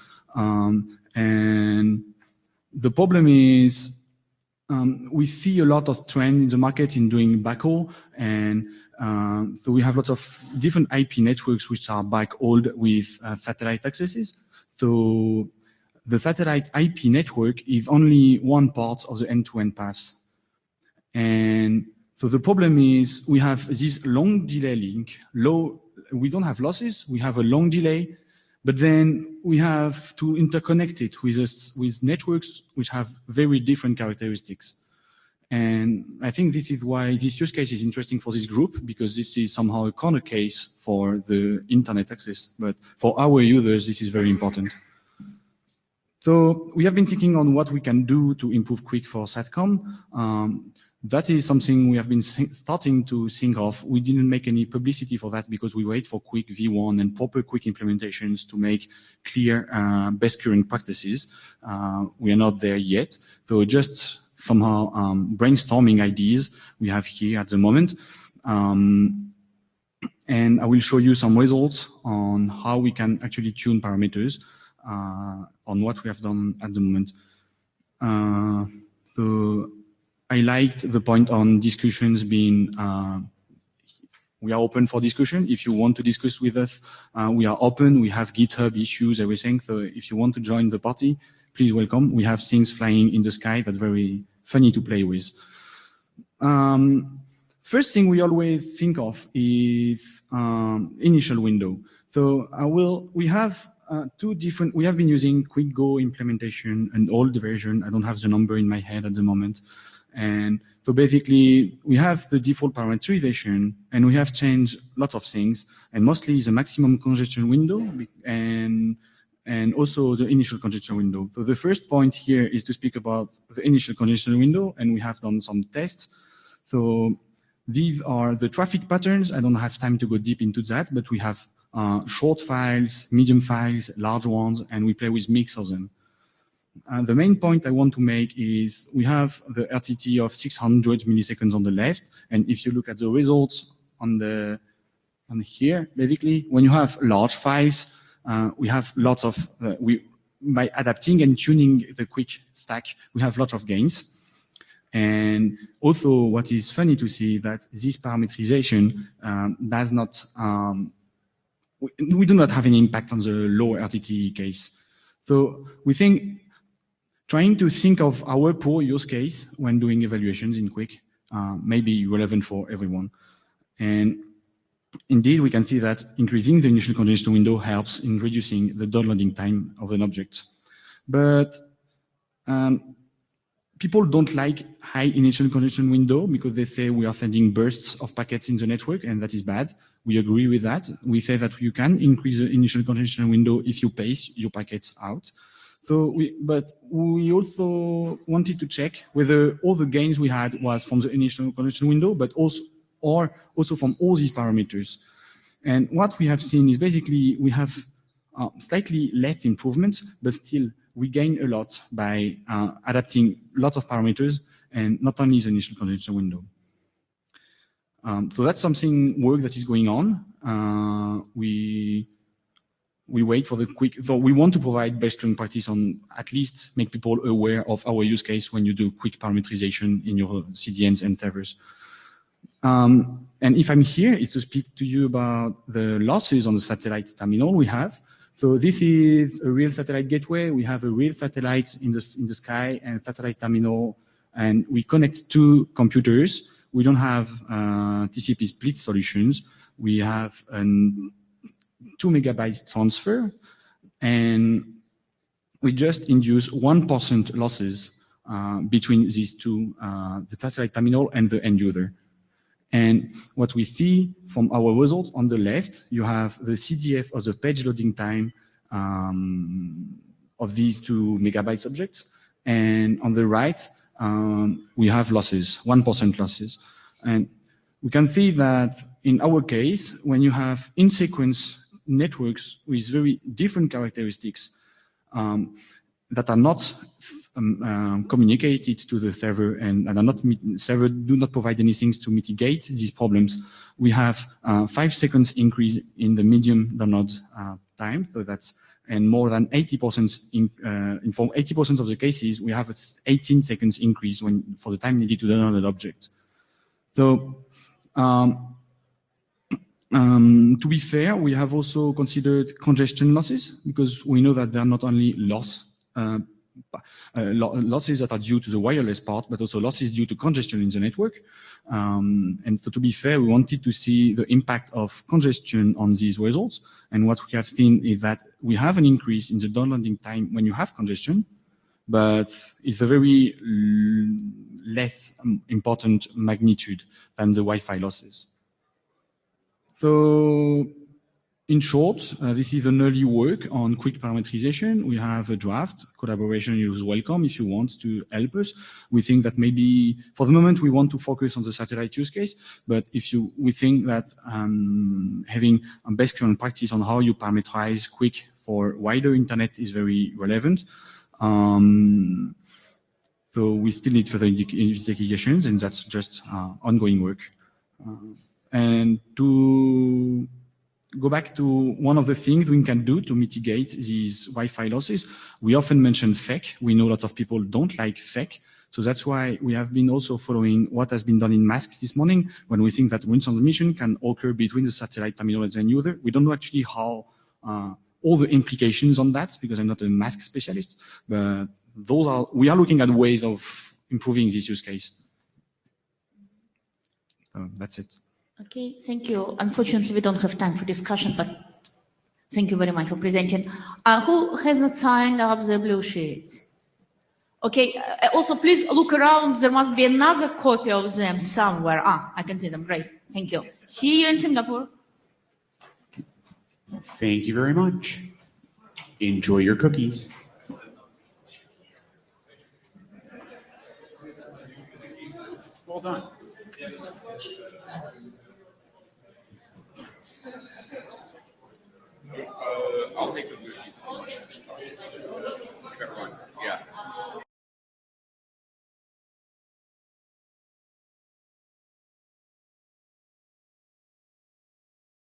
And the problem is we see a lot of trend in the market in doing backhaul, and so we have lots of different IP networks which are backhauled with satellite accesses. So the satellite IP network is only one part of the end-to-end path. And so the problem is we have this long delay link, we don't have losses, we have a long delay, but then we have to interconnect it with networks which have very different characteristics. And I think this is why this use case is interesting for this group, because this is somehow a corner case for the internet access. But for our users, this is very important. So we have been thinking on what we can do to improve Quick for SATCOM. That is something we have been starting to think of. We didn't make any publicity for that because we wait for Quick V1 and proper Quick implementations to make clear best current practices. We are not there yet. So just somehow brainstorming ideas we have here at the moment. And I will show you some results on how we can actually tune parameters on what we have done at the moment. So I liked the point on discussions being, we are open for discussion. If you want to discuss with us, we are open. We have GitHub issues, everything. So if you want to join the party, please welcome. We have things flying in the sky that are very funny to play with. First thing we always think of is initial window. So we have we have been using Quick Go implementation, an old version. I don't have the number in my head at the moment. And so basically we have the default parameterization and we have changed lots of things, and mostly the maximum congestion window and also the initial congestion window. So the first point here is to speak about the initial congestion window, and we have done some tests. So these are the traffic patterns. I don't have time to go deep into that, but we have short files, medium files, large ones, and we play with mix of them. The main point I want to make is we have the RTT of 600 milliseconds on the left, and if you look at the results on here, basically, when you have large files, we have lots of, by adapting and tuning the Quick stack, we have lots of gains. And also what is funny to see that this parameterization does not, we do not have any impact on the low RTT case. So we think trying to think of our poor use case when doing evaluations in Quick may be relevant for everyone. And indeed, we can see that increasing the initial congestion window helps in reducing the downloading time of an object. But people don't like high initial congestion window because they say we are sending bursts of packets in the network, and that is bad. We agree with that. We say that you can increase the initial congestion window if you pace your packets out. So but we also wanted to check whether all the gains we had was from the initial congestion window, but also from all these parameters. And what we have seen is basically we have slightly less improvements, but still we gain a lot by adapting lots of parameters and not only the initial congestion window. So that's work that is going on. We wait for the Quick, so we want to provide best current practice on at least make people aware of our use case when you do Quick parameterization in your CDNs and servers. And if I'm here, it's to speak to you about the losses on the satellite terminal we have. So this is a real satellite gateway. We have a real satellite in the sky and satellite terminal, and we connect two computers. we don't have TCP split solutions. We have a 2 megabytes transfer, and we just induce 1% losses between these two, the satellite terminal and the end user. And what we see from our results on the left, you have the CDF of the page loading time of these 2 megabytes objects. And on the right, we have losses, 1% losses. And we can see that in our case, when you have in-sequence networks with very different characteristics that are not communicated to the server and are not server do not provide anything to mitigate these problems, we have 5 seconds increase in the medium download time. So that's and more than 80% in 80% of the cases, we have 18 seconds increase for the time needed to download an object. So to be fair, we have also considered congestion losses because we know that there are not only losses that are due to the wireless part, but also losses due to congestion in the network. And so to be fair, we wanted to see the impact of congestion on these results. And what we have seen is that we have an increase in the downloading time when you have congestion, but it's a very less important magnitude than the Wi-Fi losses. So in short, this is an early work on quick parameterization. We have a draft. Collaboration is welcome if you want to help us. We think that maybe for the moment we want to focus on the satellite use case, but we think that having a best current practice on how you parameterize quick for wider internet is very relevant. So we still need further investigations, and that's just ongoing work. And to go back to one of the things we can do to mitigate these Wi-Fi losses, we often mention FEC. We know lots of people don't like FEC. So that's why we have been also following what has been done in masks this morning when we think that wind transmission can occur between the satellite terminal and the end user. We don't know actually how all the implications on that because I'm not a mask specialist, but we are looking at ways of improving this use case. So that's it. Okay, thank you. Unfortunately, we don't have time for discussion, but thank you very much for presenting. Who has not signed up the blue sheet? Okay, also please look around. There must be another copy of them somewhere. I can see them. Great, thank you. See you in Singapore. Thank you very much. Enjoy your cookies.